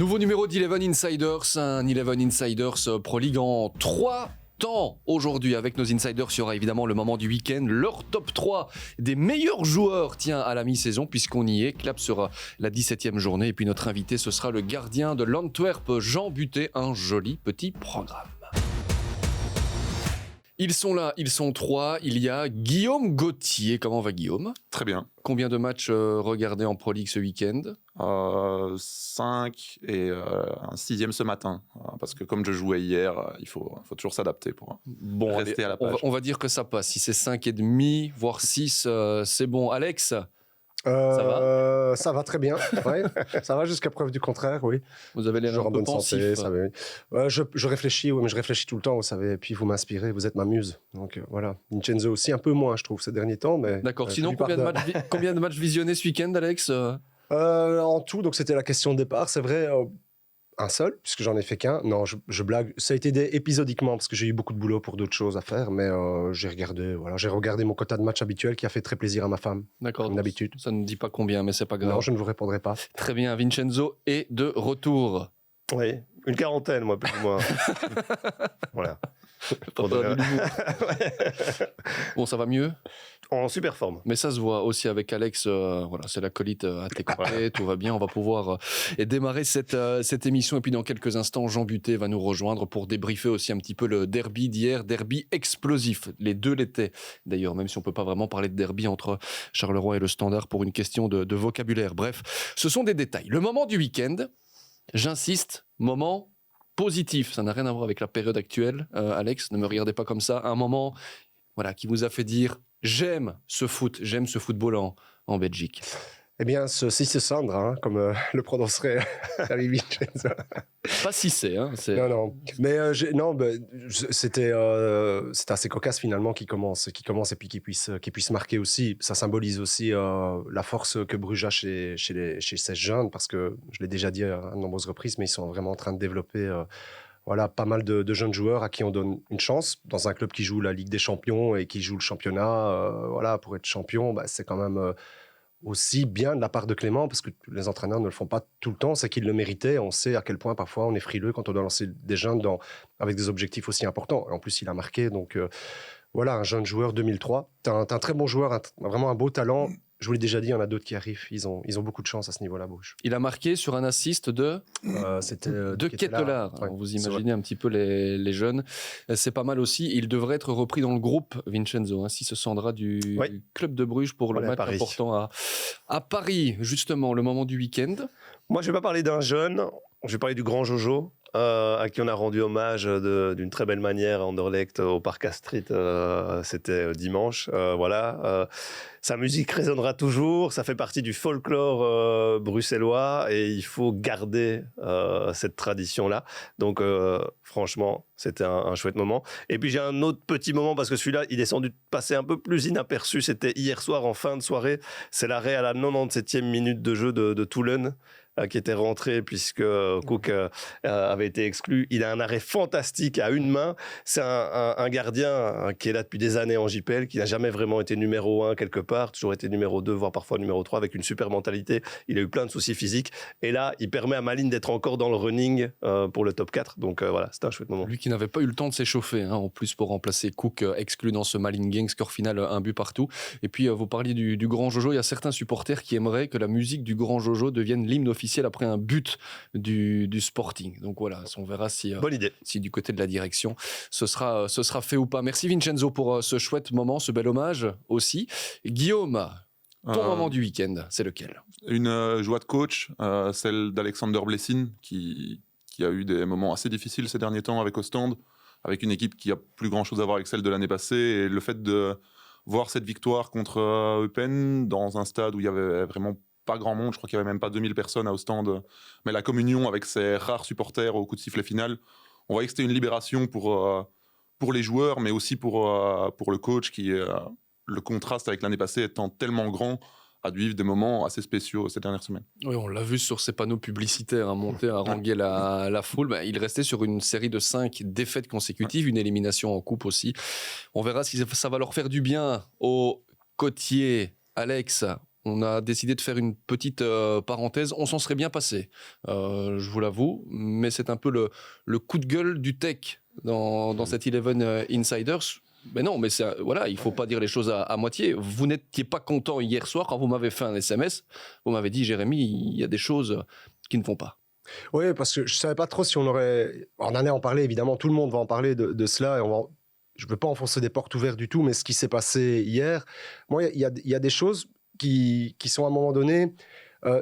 Nouveau numéro d'Eleven Insiders, un Eleven Insiders Pro League en 3 temps. Aujourd'hui, avec nos insiders, il y aura évidemment le moment du week-end, leur top 3 des meilleurs joueurs, à la mi-saison, puisqu'on y est. Clap sera la 17e journée. Et puis notre invité, ce sera le gardien de l'Antwerp, Jean Buté. Un joli petit programme. Ils sont là, ils sont 3. Il y a Guillaume Gauthier. Comment va Guillaume ? Très bien. Combien de matchs regardés en Pro League ce week-end ? 5 et un 6e ce matin. Parce que comme je jouais hier, il faut toujours s'adapter pour rester à la page. On va dire que ça passe. Si c'est 5,5, voire 6, c'est bon. Alex ? Ça va ? Ça va très bien, ouais. Ça va jusqu'à preuve du contraire, oui. Vous avez l'air Toujours un en peu bonne pensif. santé, ça va, oui. Je réfléchis, oui, mais je réfléchis tout le temps, vous savez, et puis vous m'inspirez, vous êtes ma muse. Donc voilà, Vincenzo aussi, un peu moins, je trouve, ces derniers temps. Mais, D'accord, sinon combien de matchs visionnés ce week-end, Alex ? En tout, donc c'était la question de départ, c'est vrai... un seul, puisque j'en ai fait qu'un. Non, je blague. Ça a été épisodiquement, parce que j'ai eu beaucoup de boulot pour d'autres choses à faire, mais j'ai regardé mon quota de matchs habituel qui a fait très plaisir à ma femme. D'accord. Comme d'habitude. Ça ne dit pas combien, mais c'est pas grave. Non, je ne vous répondrai pas. Très bien, Vincenzo est de retour. Oui, une quarantaine, moi, plus ou moins. Voilà. Bon, ça va mieux ? En super forme. Mais ça se voit aussi avec Alex, voilà, c'est l'acolyte à tes côtés, tout va bien, on va pouvoir démarrer cette émission. Et puis dans quelques instants, Jean Buté va nous rejoindre pour débriefer aussi un petit peu le derby d'hier, derby explosif. Les deux l'étaient d'ailleurs, même si on peut pas vraiment parler de derby entre Charleroi et le Standard pour une question de vocabulaire. Bref, ce sont des détails. Le moment du week-end, j'insiste, moment positif, ça n'a rien à voir avec la période actuelle, Alex, ne me regardez pas comme ça, un moment qui vous a fait dire j'aime ce football en Belgique. Eh bien, c'est Sandra, comme le prononcerait Harry Vincenzo. Pas si c'est, hein. Non. Mais c'était assez cocasse finalement qu'il commence et puis qu'il puisse marquer aussi. Ça symbolise aussi la force que Bruges a chez ces jeunes, parce que je l'ai déjà dit à de nombreuses reprises, mais ils sont vraiment en train de développer pas mal de jeunes joueurs à qui on donne une chance dans un club qui joue la Ligue des Champions et qui joue le championnat. Pour être champion, c'est quand même aussi bien de la part de Clément, parce que les entraîneurs ne le font pas tout le temps, c'est qu'il le méritait. On sait à quel point parfois on est frileux quand on doit lancer des jeunes avec des objectifs aussi importants. Et en plus, il a marqué, donc un jeune joueur 2003. T'es un très bon joueur, vraiment un beau talent. Je vous l'ai déjà dit, il y en a d'autres qui arrivent. Ils ont beaucoup de chance à ce niveau-là, Bruges. Il a marqué sur un assist de Ketelaar. Ouais, vous imaginez un petit peu les jeunes. C'est pas mal aussi. Il devrait être repris dans le groupe, Vincenzo, si ce Sandra du club de Bruges pour le match important à Paris. Justement, le moment du week-end. Moi, je vais pas parler d'un jeune. Je vais parler du grand Jojo. À qui on a rendu hommage d'une très belle manière à Anderlecht au Parc Astrid, c'était dimanche. Sa musique résonnera toujours, ça fait partie du folklore bruxellois et il faut garder cette tradition-là. Donc franchement, c'était un chouette moment. Et puis j'ai un autre petit moment, parce que celui-là, il est sans doute passé un peu plus inaperçu. C'était hier soir en fin de soirée. C'est l'arrêt à la 97e minute de jeu de Toulon, qui était rentré puisque Cook avait été exclu. Il a un arrêt fantastique à une main. C'est un gardien qui est là depuis des années en JPL, qui n'a jamais vraiment été numéro 1 quelque part, toujours été numéro 2, voire parfois numéro 3, avec une super mentalité. Il a eu plein de soucis physiques. Et là, il permet à Malines d'être encore dans le running pour le top 4. Donc c'était un chouette moment. Lui qui n'avait pas eu le temps de s'échauffer, en plus pour remplacer Cook, exclu dans ce Malines Gang, score final, un but partout. Et puis vous parliez du grand Jojo. Il y a certains supporters qui aimeraient que la musique du grand Jojo devienne l'hymne officiel après un but du Sporting. Donc voilà, on verra si du côté de la direction ce sera fait ou pas. Merci Vincenzo pour ce chouette moment, ce bel hommage aussi. Guillaume, ton moment du week-end, c'est lequel ? Une joie de coach, celle d'Alexander Blessin, qui a eu des moments assez difficiles ces derniers temps avec Ostende, avec une équipe qui a plus grand-chose à voir avec celle de l'année passée, et le fait de voir cette victoire contre Eupen dans un stade où il y avait vraiment pas grand monde, je crois qu'il n'y avait même pas 2000 personnes à Ostende, mais la communion avec ces rares supporters au coup de sifflet final, on voyait que c'était une libération pour les joueurs, mais aussi pour le coach, qui le contraste avec l'année passée étant tellement grand, a dû vivre des moments assez spéciaux ces dernières semaines. Oui, on l'a vu sur ces panneaux publicitaires monter à haranguer la foule. Il restait sur une série de 5 défaites consécutives, une élimination en coupe aussi. On verra si ça va leur faire du bien aux côtiers. Alex, On a décidé de faire une petite parenthèse. On s'en serait bien passé, je vous l'avoue, mais c'est un peu le coup de gueule du tech dans cette 11 Insiders. Mais non, mais voilà, il ne faut pas dire les choses à moitié. Vous n'étiez pas content hier soir quand vous m'avez fait un SMS. Vous m'avez dit, Jérémy, il y a des choses qui ne vont pas. Oui, parce que je ne savais pas trop si on aurait... On allait en parler, évidemment, tout le monde va en parler de cela. Et je ne veux pas enfoncer des portes ouvertes du tout, mais ce qui s'est passé hier, moi, il y a des choses qui sont à un moment donné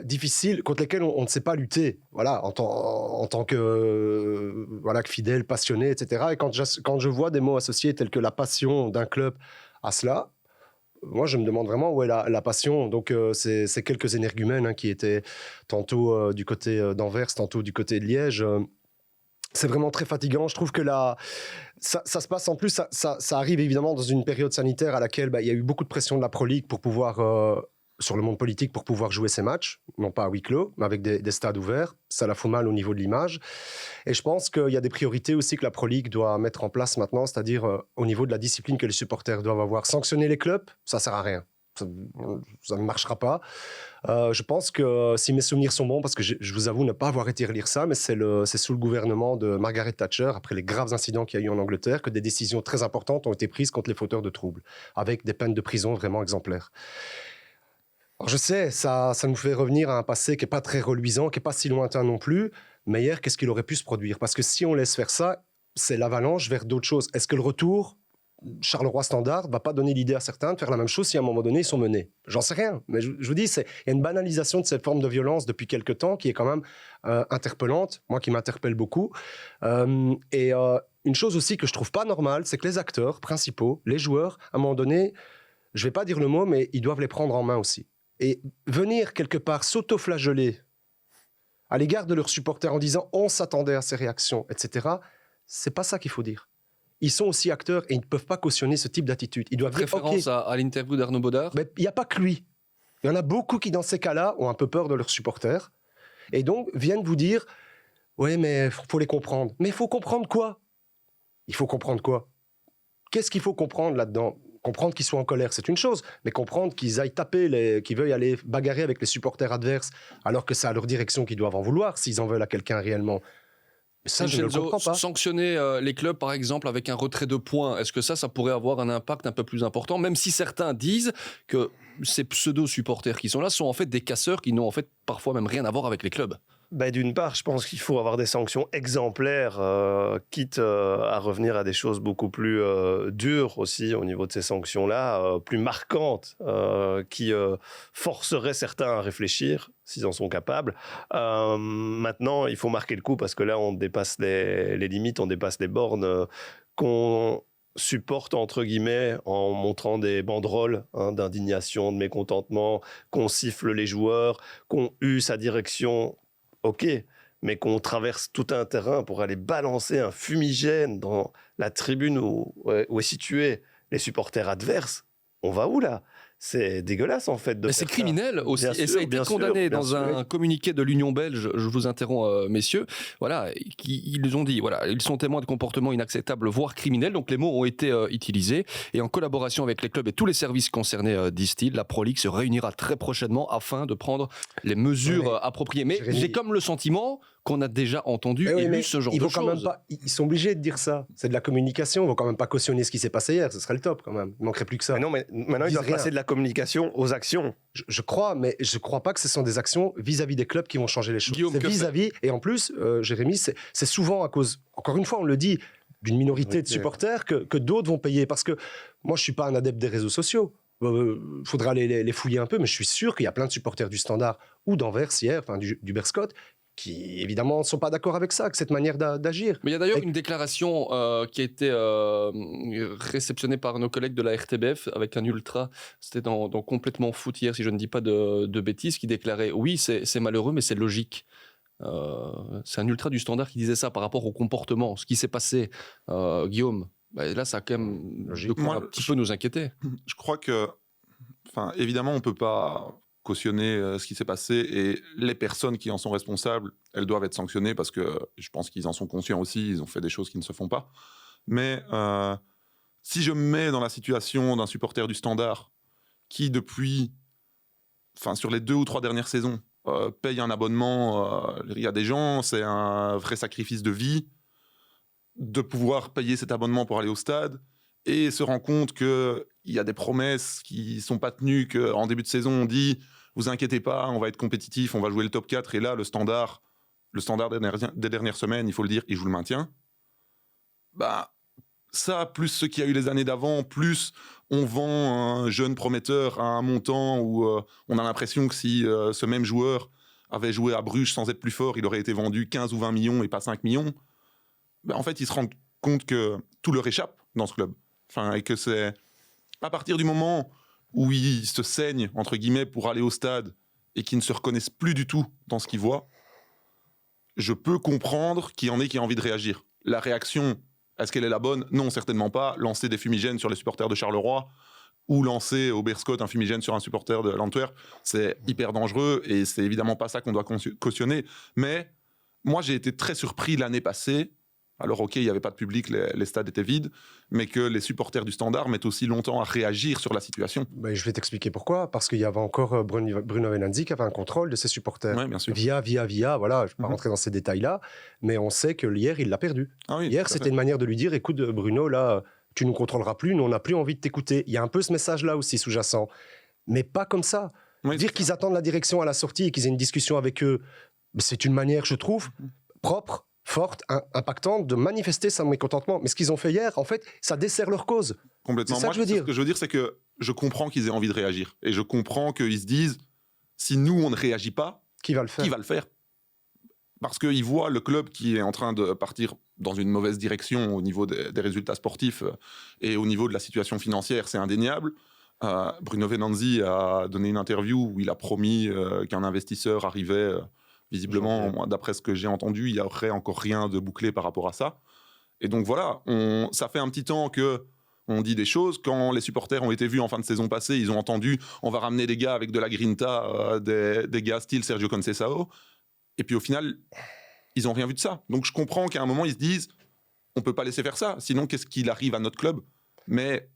difficiles, contre lesquelles on ne sait pas lutter, voilà, en tant que, voilà, que fidèle, passionné, etc. Et quand je vois des mots associés tels que la passion d'un club à cela, moi, je me demande vraiment où est la passion. Donc, c'est quelques énergumènes qui étaient tantôt du côté d'Anvers, tantôt du côté de Liège. C'est vraiment très fatigant. Je trouve que ça se passe en plus, ça arrive évidemment dans une période sanitaire à laquelle il y a eu beaucoup de pression de la Pro League pour pouvoir, sur le monde politique, pour pouvoir jouer ces matchs, non pas à huis clos, mais avec des stades ouverts. Ça la fout mal au niveau de l'image. Et je pense qu'il y a des priorités aussi que la Pro League doit mettre en place maintenant, c'est-à-dire au niveau de la discipline que les supporters doivent avoir. Sanctionner les clubs, ça ne sert à rien. Ça ne marchera pas. Je pense que si mes souvenirs sont bons, parce que je vous avoue ne pas avoir été relire ça, mais c'est sous le gouvernement de Margaret Thatcher, après les graves incidents qu'il y a eu en Angleterre, que des décisions très importantes ont été prises contre les fauteurs de troubles, avec des peines de prison vraiment exemplaires. Alors je sais, ça nous fait revenir à un passé qui n'est pas très reluisant, qui n'est pas si lointain non plus, mais hier, qu'est-ce qu'il aurait pu se produire? Parce que si on laisse faire ça, c'est l'avalanche vers d'autres choses. Est-ce que le retour Charleroi Standard ne va pas donner l'idée à certains de faire la même chose si à un moment donné ils sont menés? J'en sais rien, mais je vous dis, il y a une banalisation de cette forme de violence depuis quelque temps qui est quand même interpellante, moi qui m'interpelle beaucoup. Et une chose aussi que je trouve pas normale, c'est que les acteurs principaux, les joueurs, à un moment donné, je vais pas dire le mot, mais ils doivent les prendre en main aussi. Et venir quelque part s'auto-flageller à l'égard de leurs supporters en disant on s'attendait à ces réactions, etc., c'est pas ça qu'il faut dire. Ils sont aussi acteurs et ils ne peuvent pas cautionner ce type d'attitude. Ils doivent Référence à l'interview d'Arnaud Baudard. Mais il n'y a pas que lui. Il y en a beaucoup qui, dans ces cas-là, ont un peu peur de leurs supporters et donc viennent vous dire oui, mais il faut les comprendre. Mais il faut comprendre quoi? Il faut comprendre quoi? Qu'est-ce qu'il faut comprendre là-dedans? Comprendre qu'ils soient en colère, c'est une chose, mais comprendre qu'ils aillent qu'ils veuillent aller bagarrer avec les supporters adverses alors que c'est à leur direction qu'ils doivent en vouloir s'ils en veulent à quelqu'un réellement. Ça, je ne le comprends pas. Sanctionner les clubs, par exemple, avec un retrait de points, est-ce que ça pourrait avoir un impact un peu plus important, même si certains disent que ces pseudo-supporters qui sont là sont en fait des casseurs qui n'ont en fait parfois même rien à voir avec les clubs? D'une part, je pense qu'il faut avoir des sanctions exemplaires, quitte à revenir à des choses beaucoup plus dures aussi au niveau de ces sanctions-là, plus marquantes, qui forceraient certains à réfléchir, s'ils en sont capables. Maintenant, il faut marquer le coup, parce que là, on dépasse les limites, on dépasse les bornes qu'on supporte, entre guillemets, en montrant des banderoles d'indignation, de mécontentement, qu'on siffle les joueurs, qu'on hue sa direction. Ok, mais qu'on traverse tout un terrain pour aller balancer un fumigène dans la tribune où est situé les supporters adverses, on va où là? C'est dégueulasse en fait. Mais c'est criminel aussi, et ça a été condamné dans un communiqué de l'Union belge. Je vous interromps, messieurs. Voilà, ils ont dit, voilà, ils sont témoins de comportements inacceptables, voire criminels. Donc les mots ont été utilisés, et en collaboration avec les clubs et tous les services concernés, disent-ils, la Pro League se réunira très prochainement afin de prendre les mesures appropriées. Mais j'ai comme le sentiment qu'on a déjà entendu et lu ce genre de choses. Ils sont obligés de dire ça. C'est de la communication. Ils ne vont quand même pas cautionner ce qui s'est passé hier. Ce serait le top quand même. Il ne manquerait plus que ça. Mais non, mais maintenant, ils doivent passer de la communication aux actions. Je crois, mais je ne crois pas que ce sont des actions vis-à-vis des clubs qui vont changer les choses. Guillaume, c'est vis-à-vis. Et en plus, Jérémy, c'est souvent à cause, encore une fois, on le dit, d'une minorité de supporters que d'autres vont payer. Parce que moi, je ne suis pas un adepte des réseaux sociaux. Faudra les fouiller un peu, mais je suis sûr qu'il y a plein de supporters du Standard ou d'Anvers hier, enfin du Berscott, qui évidemment ne sont pas d'accord avec ça, avec cette manière d'agir. Mais il y a d'ailleurs une déclaration qui a été réceptionnée par nos collègues de la RTBF avec un ultra, c'était dans Complètement Foot hier, si je ne dis pas de bêtises, qui déclarait « Oui, c'est malheureux, mais c'est logique ». C'est un ultra du Standard qui disait ça par rapport au comportement, ce qui s'est passé. Guillaume, là, ça a quand même de quoi un petit peu nous inquiéter. Je crois que, évidemment, on ne peut pas cautionner ce qui s'est passé, et les personnes qui en sont responsables, elles doivent être sanctionnées, parce que je pense qu'ils en sont conscients aussi, ils ont fait des choses qui ne se font pas. Mais si je me mets dans la situation d'un supporter du Standard qui, depuis sur les 2 ou 3 dernières saisons, paye un abonnement. Il y a des gens, c'est un vrai sacrifice de vie de pouvoir payer cet abonnement pour aller au stade et se rend compte qu'il y a des promesses qui ne sont pas tenues, qu'en début de saison, on dit « vous inquiétez pas, on va être compétitif, on va jouer le top 4 » et là, le standard des dernières semaines, il faut le dire, il joue le maintien. Bah, ça, plus ce qu'il y a eu les années d'avant, plus on vend un jeune prometteur à un montant où on a l'impression que si ce même joueur avait joué à Bruges sans être plus fort, il aurait été vendu 15 ou 20 millions et pas 5 millions. Ben, en fait, ils se rendent compte que tout leur échappe dans ce club. Et que c'est à partir du moment où ils se saignent, entre guillemets, pour aller au stade et qu'ils ne se reconnaissent plus du tout dans ce qu'ils voient, je peux comprendre qu'il y en ait qui aient envie de réagir. La réaction, est-ce qu'elle est la bonne? Non, certainement pas. Lancer des fumigènes sur les supporters de Charleroi ou lancer au Beerscot un fumigène sur un supporter de l'Antwerp, c'est hyper dangereux et c'est évidemment pas ça qu'on doit cautionner. Mais moi, j'ai été très surpris l'année passée. Alors, ok, il n'y avait pas de public, les stades étaient vides, mais que les supporters du Standard mettent aussi longtemps à réagir sur la situation. Ben, je vais t'expliquer pourquoi. Parce qu'il y avait encore Bruno Venanzi qui avait un contrôle de ses supporters. Oui, bien sûr. Via, voilà, je ne vais pas rentrer dans ces détails-là, mais on sait que hier, il l'a perdu. Ah oui, hier, c'était une manière de lui dire, écoute, Bruno, là, tu ne nous contrôleras plus, nous, on n'a plus envie de t'écouter. Il y a un peu ce message-là aussi sous-jacent, mais pas comme ça. Oui, dire qu'ils attendent la direction à la sortie et qu'ils aient une discussion avec eux, c'est une manière, je trouve, propre, forte, impactante de manifester son mécontentement. Mais ce qu'ils ont fait hier, en fait, ça dessert leur cause. Complètement. C'est ça Moi, que je veux dire. Ce que je veux dire, c'est que je comprends qu'ils aient envie de réagir. Et je comprends qu'ils se disent, si nous, on ne réagit pas, Qui va le faire? qui va le faire? Parce qu'ils voient le club qui est en train de partir dans une mauvaise direction au niveau des résultats sportifs et au niveau de la situation financière, c'est indéniable. Bruno Venanzi a donné une interview où il a promis qu'un investisseur arrivait... Visiblement, moi, d'après ce que j'ai entendu, il n'y aurait encore rien de bouclé par rapport à ça. Et donc voilà, ça fait un petit temps qu'on dit des choses. Quand les supporters ont été vus en fin de saison passée, ils ont entendu « on va ramener des gars avec de la grinta, des gars style Sergio Conceição ». Et puis au final, ils n'ont rien vu de ça. Donc je comprends qu'à un moment, ils se disent « on ne peut pas laisser faire ça, sinon qu'est-ce qu'il arrive à notre club ?» Mais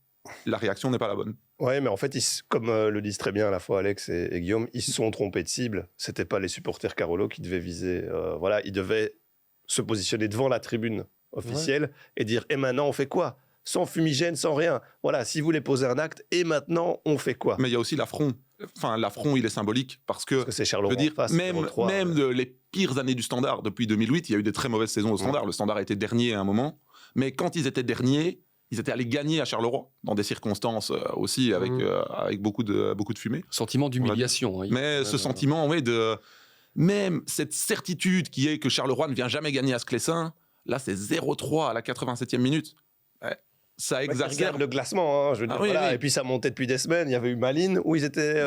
la réaction n'est pas la bonne. Ouais, mais en fait, comme le disent très bien à la fois Alex et Guillaume, ils se sont trompés de cible. C'était pas les supporters Carolo qui devaient viser. Voilà, ils devaient se positionner devant la tribune officielle et dire et maintenant on fait quoi? Sans fumigène, sans rien. Voilà, si vous voulez poser un acte, et maintenant on fait quoi? Mais il y a aussi l'affront. L'affront, il est symbolique parce que c'est Charleroi. Je veux dire, face, même les pires années du Standard depuis 2008, il y a eu des très mauvaises saisons au Standard. Le Standard a été dernier à un moment, mais quand ils étaient derniers, ils étaient allés gagner à Charleroi, dans des circonstances aussi avec beaucoup de fumée. Sentiment d'humiliation. Mais ce sentiment, même cette certitude qui est que Charleroi ne vient jamais gagner à Sclessin, là c'est 0-3 à la 87e minute. Ça exacerbe le classement, hein, je veux dire, voilà. Et puis ça montait depuis des semaines. Il y avait eu Malines où ils étaient,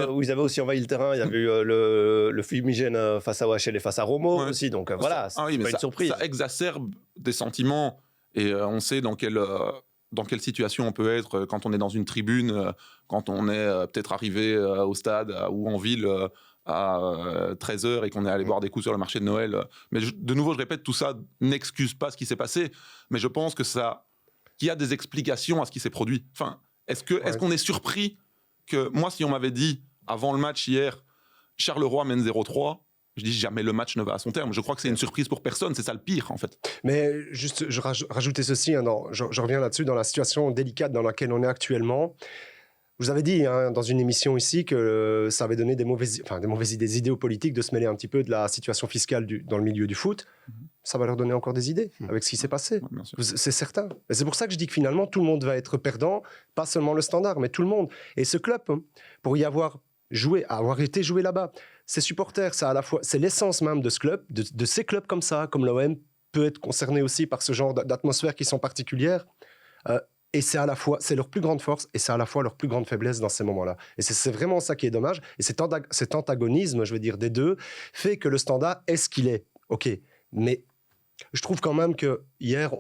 où ils avaient aussi envahi le terrain. Il y avait eu le fumigène face à OHL et face à Romo aussi. Donc voilà, c'est pas une surprise. Ça exacerbe des sentiments et on sait dans quelle situation on peut être quand on est dans une tribune, quand on est peut-être arrivé au stade ou en ville à 13h et qu'on est allé boire des coups sur le marché de Noël. Mais de nouveau, je répète, tout ça n'excuse pas ce qui s'est passé, mais je pense qu'il y a des explications à ce qui s'est produit. Est-ce qu'on est surpris que, moi, si on m'avait dit, avant le match hier, Charleroi mène 0-3, je dis jamais le match ne va à son terme. Je crois que c'est une surprise pour personne, c'est ça le pire, en fait. Mais juste, je rajoutais ceci, je reviens là-dessus, dans la situation délicate dans laquelle on est actuellement. Vous avez dit dans une émission ici que ça avait donné des mauvaises idées aux politiques de se mêler un petit peu de la situation fiscale dans le milieu du foot. Ça va leur donner encore des idées avec ce qui s'est passé. C'est certain. Et c'est pour ça que je dis que finalement, tout le monde va être perdant, pas seulement le Standard, mais tout le monde. Et ce club, pour y avoir été joué là-bas, ses supporters, c'est l'essence même de ce club, de ces clubs comme ça, comme l'OM peut être concerné aussi par ce genre d'atmosphère qui sont particulières. Et c'est leur plus grande force et c'est à la fois leur plus grande faiblesse dans ces moments-là. Et c'est vraiment ça qui est dommage. Et cet antagonisme, je veux dire, des deux, fait que le Standard est ce qu'il est. OK. Mais je trouve quand même que hier,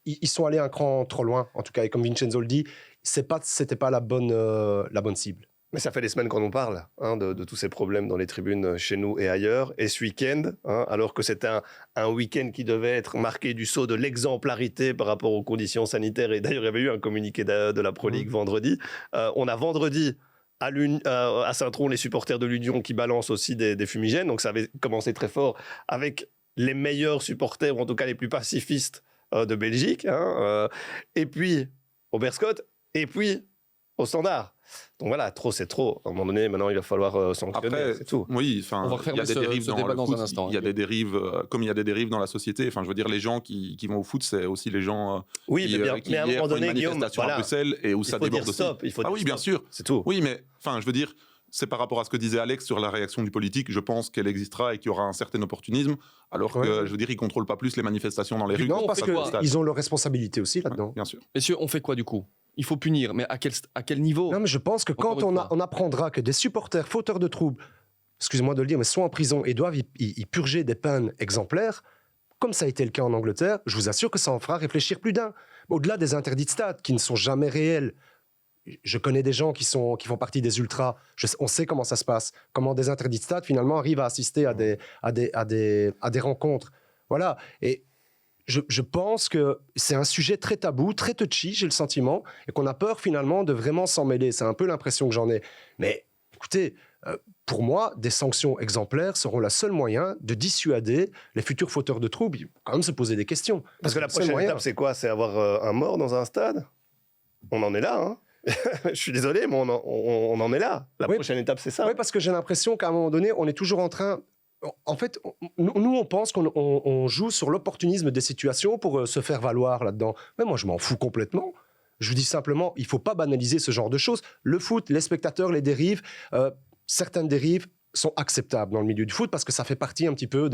ils sont allés un cran trop loin. En tout cas, et comme Vincenzo le dit, c'était pas la bonne cible. Mais ça fait des semaines qu'on en parle, de tous ces problèmes dans les tribunes chez nous et ailleurs. Et ce week-end, alors que c'était un week-end qui devait être marqué du sceau de l'exemplarité par rapport aux conditions sanitaires, et d'ailleurs il y avait eu un communiqué de la Pro League vendredi, on a vendredi à Saint-Tron, les supporters de l'Union qui balancent aussi des fumigènes. Donc ça avait commencé très fort avec les meilleurs supporters, ou en tout cas les plus pacifistes de Belgique. Et puis au Berscott, et puis au Standard. Donc voilà, trop c'est trop. À un moment donné, maintenant il va falloir sanctionner, Après, c'est tout. Oui, On va il y a des dérives ce dans débat le dans foot, un instant. il y a des dérives, comme il y a des dérives dans la société. Enfin, je veux dire, les gens qui vont au foot, c'est aussi les gens Oui, qui, mais, bien, qui mais à un hier moment font une donné, Guillaume, manifestation à voilà, Bruxelles et où ça il faut dire déborde aussi. stop. Il faut Ah dire oui, bien stop. sûr. C'est tout. Oui, mais enfin, je veux dire, c'est par rapport à ce que disait Alex sur la réaction du politique. Je pense qu'elle existera et qu'il y aura un certain opportunisme, alors que, Ouais. je veux dire, ils ne contrôlent pas plus les manifestations dans les rues. Non, on parce fait quoi qu'ils ont leur responsabilité aussi là-dedans. Bien sûr. Messieurs, on fait quoi du coup? Il faut punir, mais à quel niveau? Non, mais je pense que Encore quand une fois. on apprendra que des supporters fauteurs de troubles, excusez-moi de le dire, mais sont en prison et doivent y purger des peines exemplaires, comme ça a été le cas en Angleterre, je vous assure que ça en fera réfléchir plus d'un. Au-delà des interdits de stade qui ne sont jamais réels, je connais des gens qui font partie des ultras, on sait comment ça se passe, comment des interdits de stade finalement arrivent à assister à des rencontres. Voilà. Et je pense que c'est un sujet très tabou, très touchy, j'ai le sentiment, et qu'on a peur finalement de vraiment s'en mêler. C'est un peu l'impression que j'en ai. Mais écoutez, pour moi, des sanctions exemplaires seront le seul moyen de dissuader les futurs fauteurs de troubles. Il faut quand même se poser des questions. Parce que la C'est le prochaine moyen. étape, c'est quoi? C'est avoir un mort dans un stade? On en est là, hein. Je suis désolé, mais on en est là. La Oui. prochaine étape, c'est ça. Oui, parce que j'ai l'impression qu'à un moment donné, on est toujours en train... En fait, nous, on pense qu'on joue sur l'opportunisme des situations pour se faire valoir là-dedans. Mais moi, je m'en fous complètement. Je vous dis simplement, il ne faut pas banaliser ce genre de choses. Le foot, les spectateurs, les dérives, certaines dérives sont acceptables dans le milieu du foot parce que ça fait partie un petit peu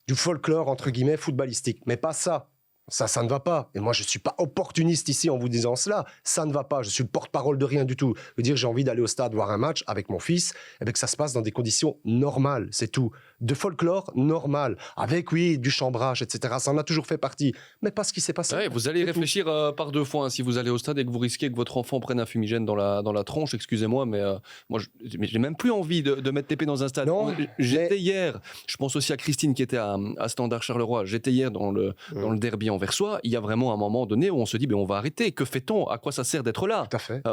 du folklore, entre guillemets, footballistique. Mais pas ça. Ça ne va pas. Et moi, je ne suis pas opportuniste ici en vous disant cela. Ça ne va pas. Je suis le porte-parole de rien du tout. Je veux dire, j'ai envie d'aller au stade voir un match avec mon fils, et que ça se passe dans des conditions normales, c'est tout. De folklore normal, avec, oui, du chambrage, etc. Ça en a toujours fait partie. Mais pas ce qui s'est passé. Ouais, vous allez C'est réfléchir par deux fois si vous allez au stade et que vous risquez que votre enfant prenne un fumigène dans la tronche. Excusez-moi, mais moi, j'ai même plus envie de mettre TP dans un stade. Non, J'étais hier, je pense aussi à Christine qui était à Standard Charleroi. J'étais hier dans le derby anversois. Il y a vraiment un moment donné où on se dit, on va arrêter. Que fait-on? À quoi ça sert d'être là? Tout à fait.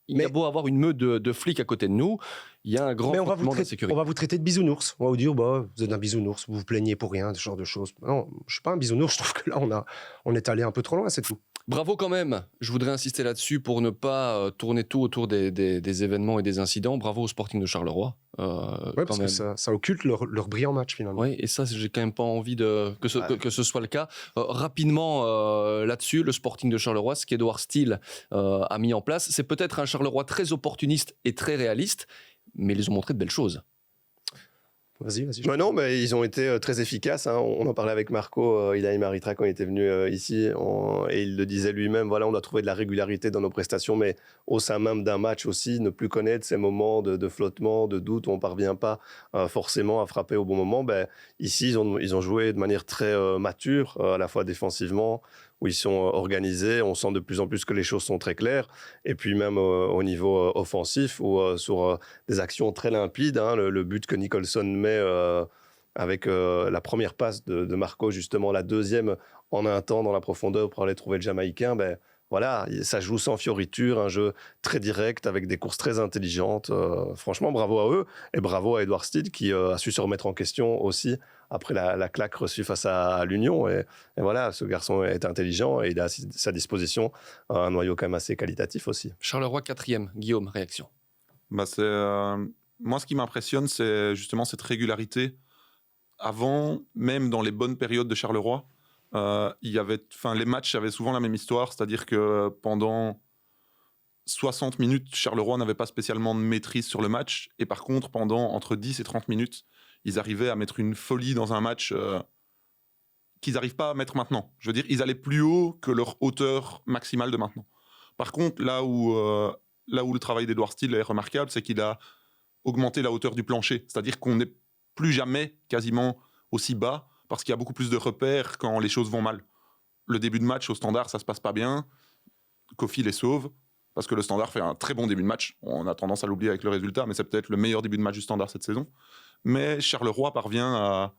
Il y a beau avoir une meute de flics à côté de nous, il y a un grand Mais on va sentiment vous d'insécurité. traiter de bisounours. On va vous dire, vous êtes un bisounours, vous vous plaignez pour rien, ce genre de choses. Non, je suis pas un bisounours, je trouve que là, on est allé un peu trop loin, c'est tout. Bravo quand même, je voudrais insister là-dessus pour ne pas tourner tout autour des événements et des incidents. Bravo au Sporting de Charleroi. Ouais, parce que ça occulte leur brillant match finalement. Oui, et ça, j'ai quand même pas envie que ce soit le cas. Rapidement là-dessus, le Sporting de Charleroi, ce qu'Edouard Steele a mis en place, c'est peut-être un Charleroi très opportuniste et très réaliste, mais ils ont montré de belles choses. Vas-y. Non, mais ils ont été très efficaces. Hein. On en parlait avec Marco Ilaï Maritra quand il était venu ici. Et il le disait lui-même, voilà, on doit trouver de la régularité dans nos prestations, mais au sein même d'un match aussi, ne plus connaître ces moments de flottement, de doute, où on ne parvient pas forcément à frapper au bon moment. Ici, ils ont joué de manière très mature, à la fois défensivement, où ils sont organisés. On sent de plus en plus que les choses sont très claires. Et puis même au niveau offensif, ou sur des actions très limpides, hein, le but que Nicholson met avec la première passe de Marco, justement la deuxième en un temps dans la profondeur pour aller trouver le Jamaïcain, voilà, ça joue sans fioriture, un jeu très direct avec des courses très intelligentes. Franchement, bravo à eux et bravo à Edouard Steele qui a su se remettre en question aussi après la claque reçue face à l'Union. Et voilà, ce garçon est intelligent et il a à sa disposition un noyau quand même assez qualitatif aussi. Charleroi 4e, Guillaume, réaction. Moi, ce qui m'impressionne, c'est justement cette régularité. Avant, même dans les bonnes périodes de Charleroi, les matchs avaient souvent la même histoire, c'est-à-dire que pendant 60 minutes, Charleroi n'avait pas spécialement de maîtrise sur le match, et par contre, pendant entre 10 et 30 minutes, ils arrivaient à mettre une folie dans un match qu'ils n'arrivent pas à mettre maintenant. Je veux dire, ils allaient plus haut que leur hauteur maximale de maintenant. Par contre, là où le travail d'Edouard Steele est remarquable, c'est qu'il a augmenté la hauteur du plancher, c'est-à-dire qu'on n'est plus jamais quasiment aussi bas, parce qu'il y a beaucoup plus de repères quand les choses vont mal. Le début de match au Standard, ça se passe pas bien. Kofi les sauve, parce que le Standard fait un très bon début de match. On a tendance à l'oublier avec le résultat, mais c'est peut-être le meilleur début de match du Standard cette saison. Mais Charleroi parvient à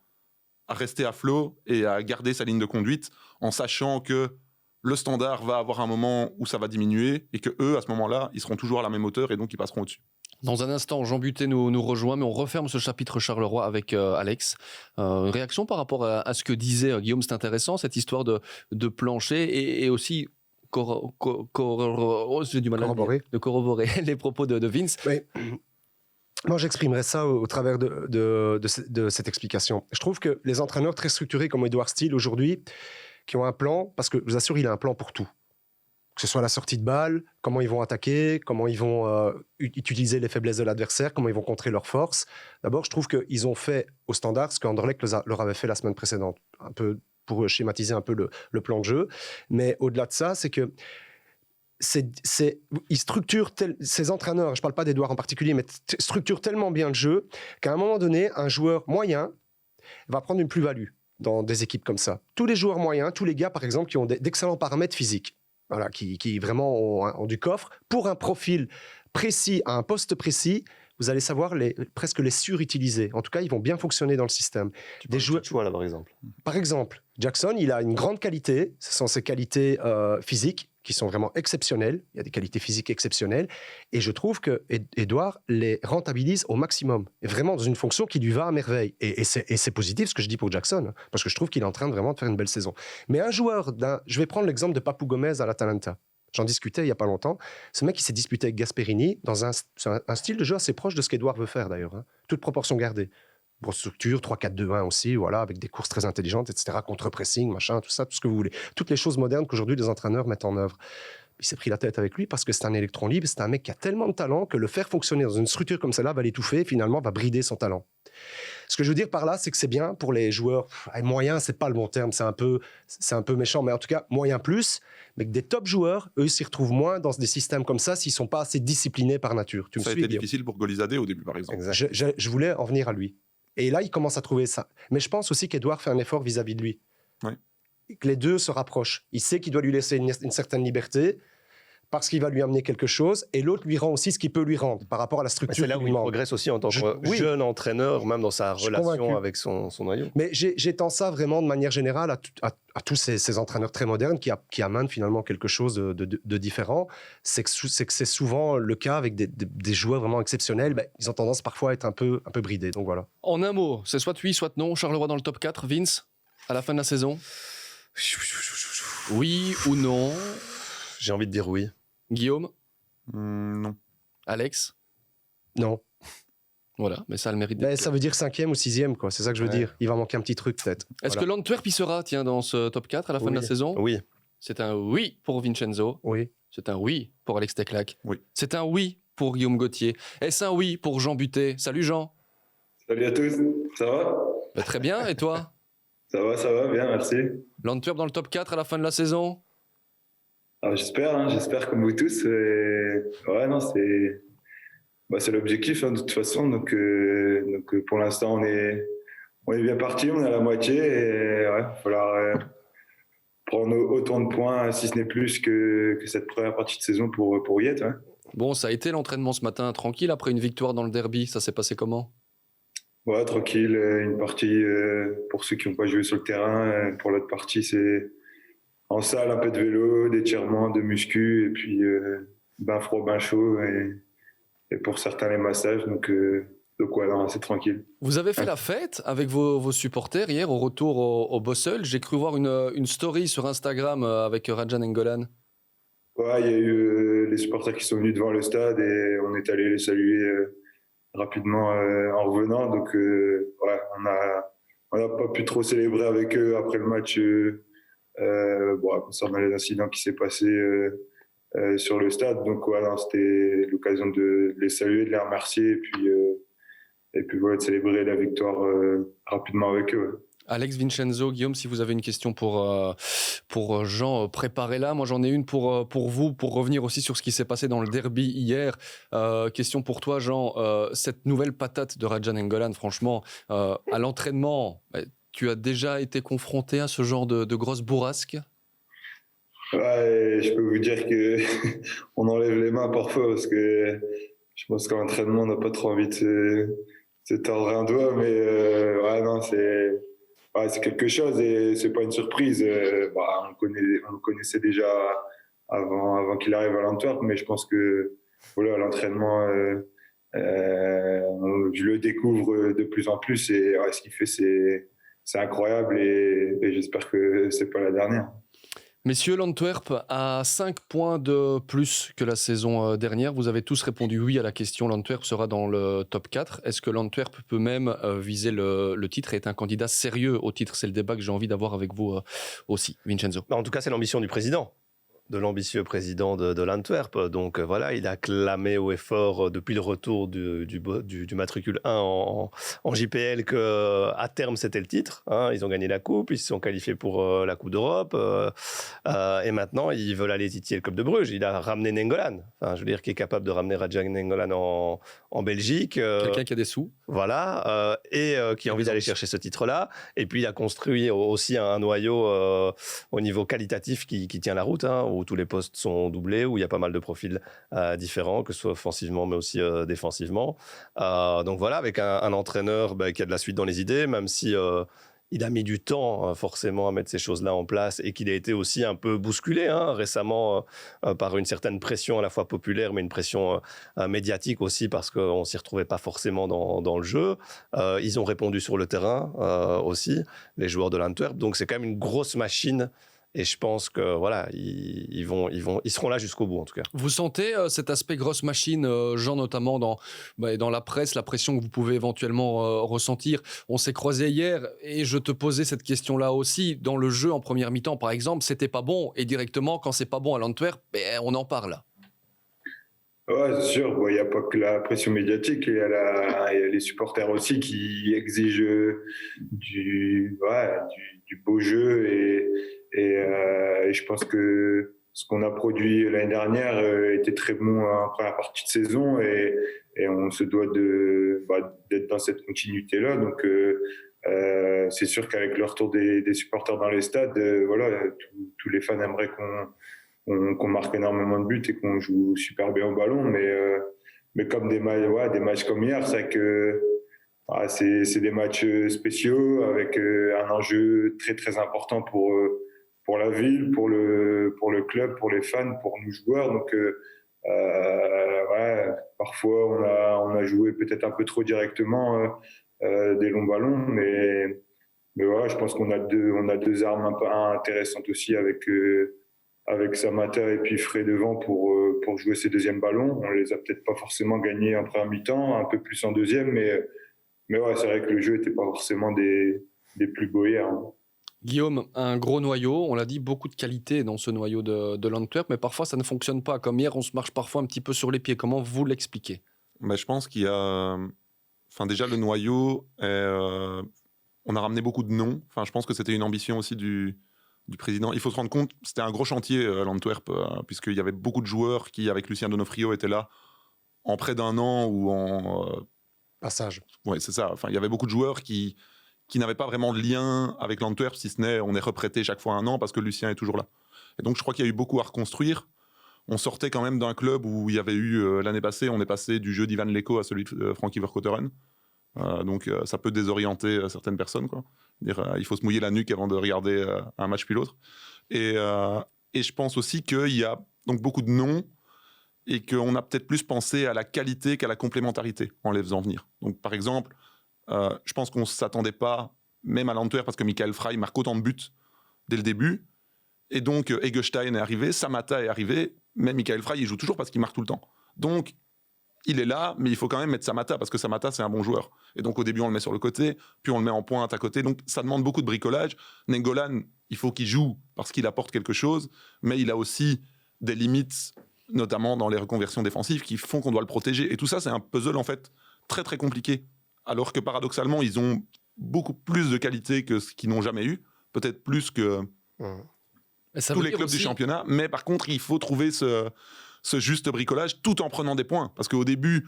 rester à flot et à garder sa ligne de conduite en sachant que le Standard va avoir un moment où ça va diminuer et que eux, à ce moment-là, ils seront toujours à la même hauteur et donc ils passeront au-dessus. Dans un instant, Jean Butet nous rejoint, mais on referme ce chapitre Charleroi avec Alex. Une réaction par rapport à ce que disait Guillaume, c'est intéressant, cette histoire de plancher et aussi j'ai du mal à le dire, de corroborer les propos de Vince. Oui. Moi, j'exprimerais ça au travers de cette explication. Je trouve que les entraîneurs très structurés comme Edouard Steele aujourd'hui, qui ont un plan, parce que je vous assure, il a un plan pour tout. Que ce soit la sortie de balle, comment ils vont attaquer, comment ils vont utiliser les faiblesses de l'adversaire, comment ils vont contrer leurs forces. D'abord, je trouve qu'ils ont fait au Standard ce qu'Anderlecht leur avait fait la semaine précédente, un peu pour schématiser un peu le plan de jeu. Mais au-delà de ça, c'est que ils structurent ces entraîneurs, je ne parle pas d'Edouard en particulier, mais structurent tellement bien le jeu qu'à un moment donné, un joueur moyen va prendre une plus-value dans des équipes comme ça. Tous les joueurs moyens, tous les gars, par exemple, qui ont d'excellents paramètres physiques, voilà, qui vraiment ont du coffre, pour un profil précis, à un poste précis, vous allez savoir presque les surutiliser. En tout cas, ils vont bien fonctionner dans le système. Des joueurs, là, par exemple. Par exemple, Jackson, il a une grande qualité. Ce sont ses qualités physiques qui sont vraiment exceptionnelles. Il y a des qualités physiques exceptionnelles. Et je trouve que Edouard les rentabilise au maximum. Et vraiment dans une fonction qui lui va à merveille. Et c'est positif ce que je dis pour Jackson, parce que je trouve qu'il est en train vraiment de faire une belle saison. Mais un joueur, je vais prendre l'exemple de Papou Gomez à l'Atalanta. J'en discutais il n'y a pas longtemps. Ce mec, il s'est disputé avec Gasperini dans un style de jeu assez proche de ce qu'Edouard veut faire, d'ailleurs. Hein. Toute proportion gardée. Grosse structure, 3-4-2-1 aussi, voilà, avec des courses très intelligentes, etc., contre-pressing, machin, tout ça, tout ce que vous voulez. Toutes les choses modernes qu'aujourd'hui les entraîneurs mettent en œuvre. Il s'est pris la tête avec lui parce que c'est un électron libre, c'est un mec qui a tellement de talent que le faire fonctionner dans une structure comme celle-là va l'étouffer et finalement va brider son talent. Ce que je veux dire par là, c'est que c'est bien pour les joueurs moyens, c'est pas le bon terme, c'est un peu méchant, mais en tout cas, moyen plus, mais que des top joueurs, eux, s'y retrouvent moins dans des systèmes comme ça s'ils sont pas assez disciplinés par nature. Ça a été difficile pour Golizade au début, par exemple. Je voulais en venir à lui. Et là, il commence à trouver ça. Mais je pense aussi qu'Edouard fait un effort vis-à-vis de lui. Oui. Que les deux se rapprochent. Il sait qu'il doit lui laisser une certaine liberté parce qu'il va lui amener quelque chose, et l'autre lui rend aussi ce qu'il peut lui rendre par rapport à la structure. C'est là où il progresse aussi en tant que jeune entraîneur, même dans sa relation avec son noyau. Mais j'étends ça vraiment de manière générale à tous ces entraîneurs très modernes qui amènent finalement quelque chose de différent. C'est que c'est souvent le cas avec des joueurs vraiment exceptionnels. Ben, ils ont tendance parfois à être un peu bridés. Donc voilà. En un mot, c'est soit oui, soit non. Charleroi dans le top 4. Vince, à la fin de la saison, oui ou non? J'ai envie de dire oui. Guillaume? Non. Alex? Non. Voilà, mais ça a le mérite d'être. Ça veut dire 5e ou 6e, quoi. C'est ça que je veux dire. Il va manquer un petit truc, peut-être. Est-ce que l'Antwerp y sera, dans ce top 4 à la fin de la saison? Oui. C'est un oui pour Vincenzo. Oui. C'est un oui pour Alex Teclac. Oui. C'est un oui pour Guillaume Gauthier. Est-ce un oui pour Jean Butet? Salut Jean. Salut à tous, ça va? Très bien, et toi? Ça va, bien, merci. L'Antwerp dans le top 4 à la fin de la saison? J'espère comme vous tous. Ouais, non, c'est l'objectif de toute façon. Donc pour l'instant, on est bien parti, on est à la moitié. Et il va falloir prendre autant de points, si ce n'est plus que cette première partie de saison pour y être. Ouais. Bon, ça a été l'entraînement ce matin tranquille après une victoire dans le derby. Ça s'est passé comment? Ouais, tranquille. Une partie pour ceux qui n'ont pas joué sur le terrain. Pour l'autre partie, c'est en salle, un peu de vélo, d'étirements, de muscu, et puis bain froid, bain chaud, et pour certains les massages. Donc voilà, c'est tranquille. Vous avez fait la fête avec vos supporters hier au retour au Bossel. J'ai cru voir une story sur Instagram avec Rajan N'Golan. Ouais, il y a eu les supporters qui sont venus devant le stade et on est allé les saluer rapidement en revenant. Donc on n'a pas pu trop célébrer avec eux après le match. Concernant les incidents qui s'est passé sur le stade, donc voilà, c'était l'occasion de les saluer, de les remercier et puis voilà, de célébrer la victoire rapidement avec eux. Ouais. Alex, Vincenzo, Guillaume, si vous avez une question pour Jean, préparez-la. Moi, j'en ai une pour vous, pour revenir aussi sur ce qui s'est passé dans le derby hier. Question pour toi, Jean. Cette nouvelle patate de Rajan N'Golan, franchement, à l'entraînement, tu as déjà été confronté à ce genre de grosse bourrasque? Ouais, je peux vous dire que on enlève les mains parfois parce que je pense qu'à l'entraînement, on n'a pas trop envie de se tordre un doigt, mais ouais, non, c'est quelque chose et c'est pas une surprise. On le connaissait déjà avant qu'il arrive à l'Antwerp, mais je pense que voilà, l'entraînement, je le découvre de plus en plus et ce qu'il fait, c'est incroyable et j'espère que c'est pas la dernière. Messieurs, l'Antwerp a 5 points de plus que la saison dernière. Vous avez tous répondu oui à la question. L'Antwerp sera dans le top 4. Est-ce que l'Antwerp peut même viser le titre et est un candidat sérieux au titre? C'est le débat que j'ai envie d'avoir avec vous aussi, Vincenzo. En tout cas, c'est l'ambition du président. De l'ambitieux président de l'Antwerp. Donc voilà, il a clamé haut et fort depuis le retour du matricule 1 en JPL qu'à terme c'était le titre. Ils ont gagné la coupe, ils se sont qualifiés pour la Coupe d'Europe et maintenant ils veulent aller titiller le Club de Bruges. Il a ramené Nainggolan, je veux dire, qui est capable de ramener Raja Nainggolan en Belgique. Quelqu'un qui a des sous. Voilà, et qui a envie d'aller chercher ce titre-là. Et puis il a construit aussi un noyau au niveau qualitatif qui tient la route, où tous les postes sont doublés, où il y a pas mal de profils différents, que ce soit offensivement mais aussi défensivement. Donc voilà, avec un entraîneur qui a de la suite dans les idées, même si il a mis du temps forcément à mettre ces choses-là en place et qu'il a été aussi un peu bousculé récemment par une certaine pression à la fois populaire mais une pression médiatique aussi parce qu'on ne s'y retrouvait pas forcément dans le jeu. Ils ont répondu sur le terrain aussi, les joueurs de l'Antwerp. Donc c'est quand même une grosse machine. Et je pense que voilà, ils seront là jusqu'au bout en tout cas. Vous sentez cet aspect grosse machine, Jean, notamment dans la presse, la pression que vous pouvez éventuellement ressentir. On s'est croisés hier et je te posais cette question-là aussi. Dans le jeu en première mi-temps, par exemple, c'était pas bon et directement quand c'est pas bon à l'Antwerp, on en parle. Ouais, c'est sûr. Il n'y a pas que la pression médiatique, il y a les supporters aussi qui exigent du beau jeu et je pense que ce qu'on a produit l'année dernière était très bon en première partie de saison et on se doit d'être dans cette continuité-là. Donc c'est sûr qu'avec le retour des supporters dans les stades, tous les fans aimeraient qu'on marque énormément de buts et qu'on joue super bien au ballon, mais comme des matchs comme hier, c'est que c'est des matchs spéciaux avec un enjeu très très important pour la ville, pour le club, pour les fans, pour nous joueurs. Donc parfois on a joué peut-être un peu trop directement des longs ballons, mais voilà, je pense qu'on a deux armes un peu intéressantes aussi avec Samatta et puis Frey devant pour jouer ces deuxièmes ballons. On les a peut-être pas forcément gagnés en première mi-temps, un peu plus en deuxième, mais ouais, c'est vrai que le jeu n'était pas forcément des plus beaux hier. Guillaume, un gros noyau, on l'a dit, beaucoup de qualité dans ce noyau de l'Antwerp, mais parfois ça ne fonctionne pas. Comme hier, on se marche parfois un petit peu sur les pieds. Comment vous l'expliquez ? Je pense qu'il y a... déjà, le noyau, on a ramené beaucoup de noms. Je pense que c'était une ambition aussi du président. Il faut se rendre compte, c'était un gros chantier à l'Antwerp, puisqu'il y avait beaucoup de joueurs qui, avec Lucien Donofrio, étaient là en près d'un an ou en... Passage. Oui, c'est ça. Il y avait beaucoup de joueurs qui n'avaient pas vraiment de lien avec l'Antwerp, si ce n'est on est reprêté chaque fois un an parce que Lucien est toujours là. Et donc je crois qu'il y a eu beaucoup à reconstruire. On sortait quand même d'un club où il y avait eu, l'année passée, on est passé du jeu d'Ivan Leko à celui de Frankie Verkotteren. Donc ça peut désorienter certaines personnes, quoi. Il faut se mouiller la nuque avant de regarder un match puis l'autre. Et je pense aussi qu'il y a donc beaucoup de noms et qu'on a peut-être plus pensé à la qualité qu'à la complémentarité en les faisant venir. Donc par exemple, je pense qu'on ne s'attendait pas, même à l'Antwerp, parce que Michael Frey marque autant de buts dès le début. Et donc Eggestein est arrivé, Samatta est arrivé, même Michael Frey, il joue toujours parce qu'il marque tout le temps. Donc il est là, mais il faut quand même mettre Samatta, parce que Samatta, c'est un bon joueur. Et donc, au début, on le met sur le côté, puis on le met en pointe à côté. Donc, ça demande beaucoup de bricolage. Nainggolan, il faut qu'il joue parce qu'il apporte quelque chose, mais il a aussi des limites, notamment dans les reconversions défensives, qui font qu'on doit le protéger. Et tout ça, c'est un puzzle, en fait, très, très compliqué. Alors que, paradoxalement, ils ont beaucoup plus de qualité que ce qu'ils n'ont jamais eu. Peut-être plus que tous les clubs du championnat. Mais par contre, il faut trouver ce juste bricolage tout en prenant des points. Parce qu'au début,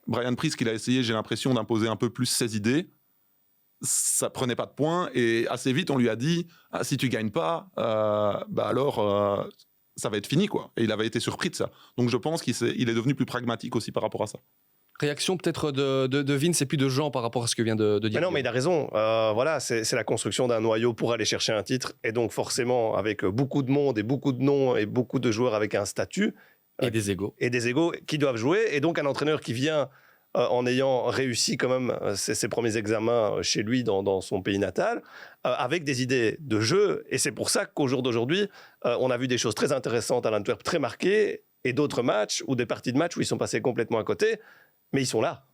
Brian Prisk, il a essayé, j'ai l'impression, d'imposer un peu plus ses idées. Ça prenait pas de points et assez vite, on lui a dit si tu gagnes pas, alors ça va être fini, quoi. Et il avait été surpris de ça. Donc je pense qu'il est devenu plus pragmatique aussi par rapport à ça. Réaction peut-être de Vince et puis de Jean par rapport à ce que vient de dire. Mais non, mais il a raison. Voilà, c'est la construction d'un noyau pour aller chercher un titre. Et donc, forcément, avec beaucoup de monde et beaucoup de noms et beaucoup de joueurs avec un statut. Et des égos. Et des égos qui doivent jouer. Et donc, un entraîneur qui vient en ayant réussi quand même ses premiers examens chez lui dans son pays natal, avec des idées de jeu. Et c'est pour ça qu'au jour d'aujourd'hui, on a vu des choses très intéressantes à l'Antwerp, très marquées, et d'autres matchs ou des parties de match où ils sont passés complètement à côté. Mais ils sont là.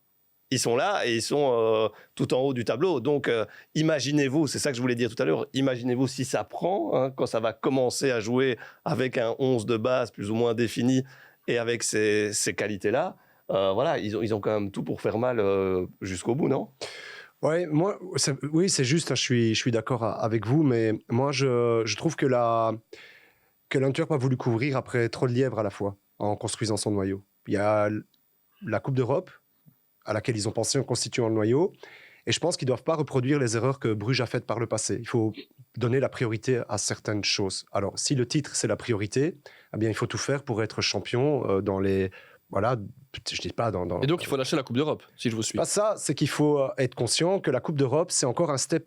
Ils sont là et ils sont tout en haut du tableau. Donc, imaginez-vous, c'est ça que je voulais dire tout à l'heure, imaginez-vous si ça prend, hein, quand ça va commencer à jouer avec un 11 de base plus ou moins défini et avec ces qualités-là. Voilà, ils ont quand même tout pour faire mal jusqu'au bout, non ? Ouais, oui, c'est juste, hein, je suis d'accord avec vous, mais moi, je trouve que l'Antwerp a voulu couvrir après trop de lièvres à la fois en construisant son noyau. Il y a la Coupe d'Europe, à laquelle ils ont pensé en constituant le noyau. Et je pense qu'ils ne doivent pas reproduire les erreurs que Bruges a faites par le passé. Il faut donner la priorité à certaines choses. Alors, si le titre, c'est la priorité, eh bien, il faut tout faire pour être champion dans les... Voilà, je dis pas dans... Et donc, il faut lâcher la Coupe d'Europe, si je vous suis. Pas ça, c'est qu'il faut être conscient que la Coupe d'Europe, c'est encore un step,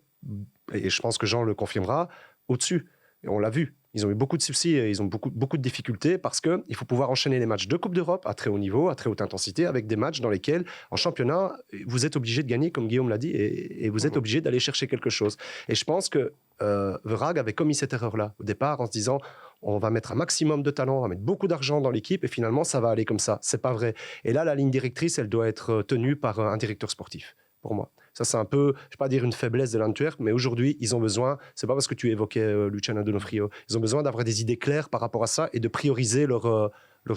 et je pense que Jean le confirmera, au-dessus. Et on l'a vu. Ils ont eu beaucoup de soucis, et ils ont beaucoup de difficultés parce qu'il faut pouvoir enchaîner les matchs de Coupe d'Europe à très haut niveau, à très haute intensité, avec des matchs dans lesquels, en championnat, vous êtes obligé de gagner, comme Guillaume l'a dit, et vous êtes obligé d'aller chercher quelque chose. Et je pense que Vrag avait commis cette erreur-là au départ en se disant on va mettre un maximum de talent, on va mettre beaucoup d'argent dans l'équipe et finalement ça va aller comme ça. C'est pas vrai. Et là, la ligne directrice, elle doit être tenue par un directeur sportif, pour moi. Ça, c'est un peu, je ne vais pas dire une faiblesse de l'Antwerp, mais aujourd'hui, ils ont besoin, c'est pas parce que tu évoquais Luciano Donofrio, ils ont besoin d'avoir des idées claires par rapport à ça et de prioriser leurs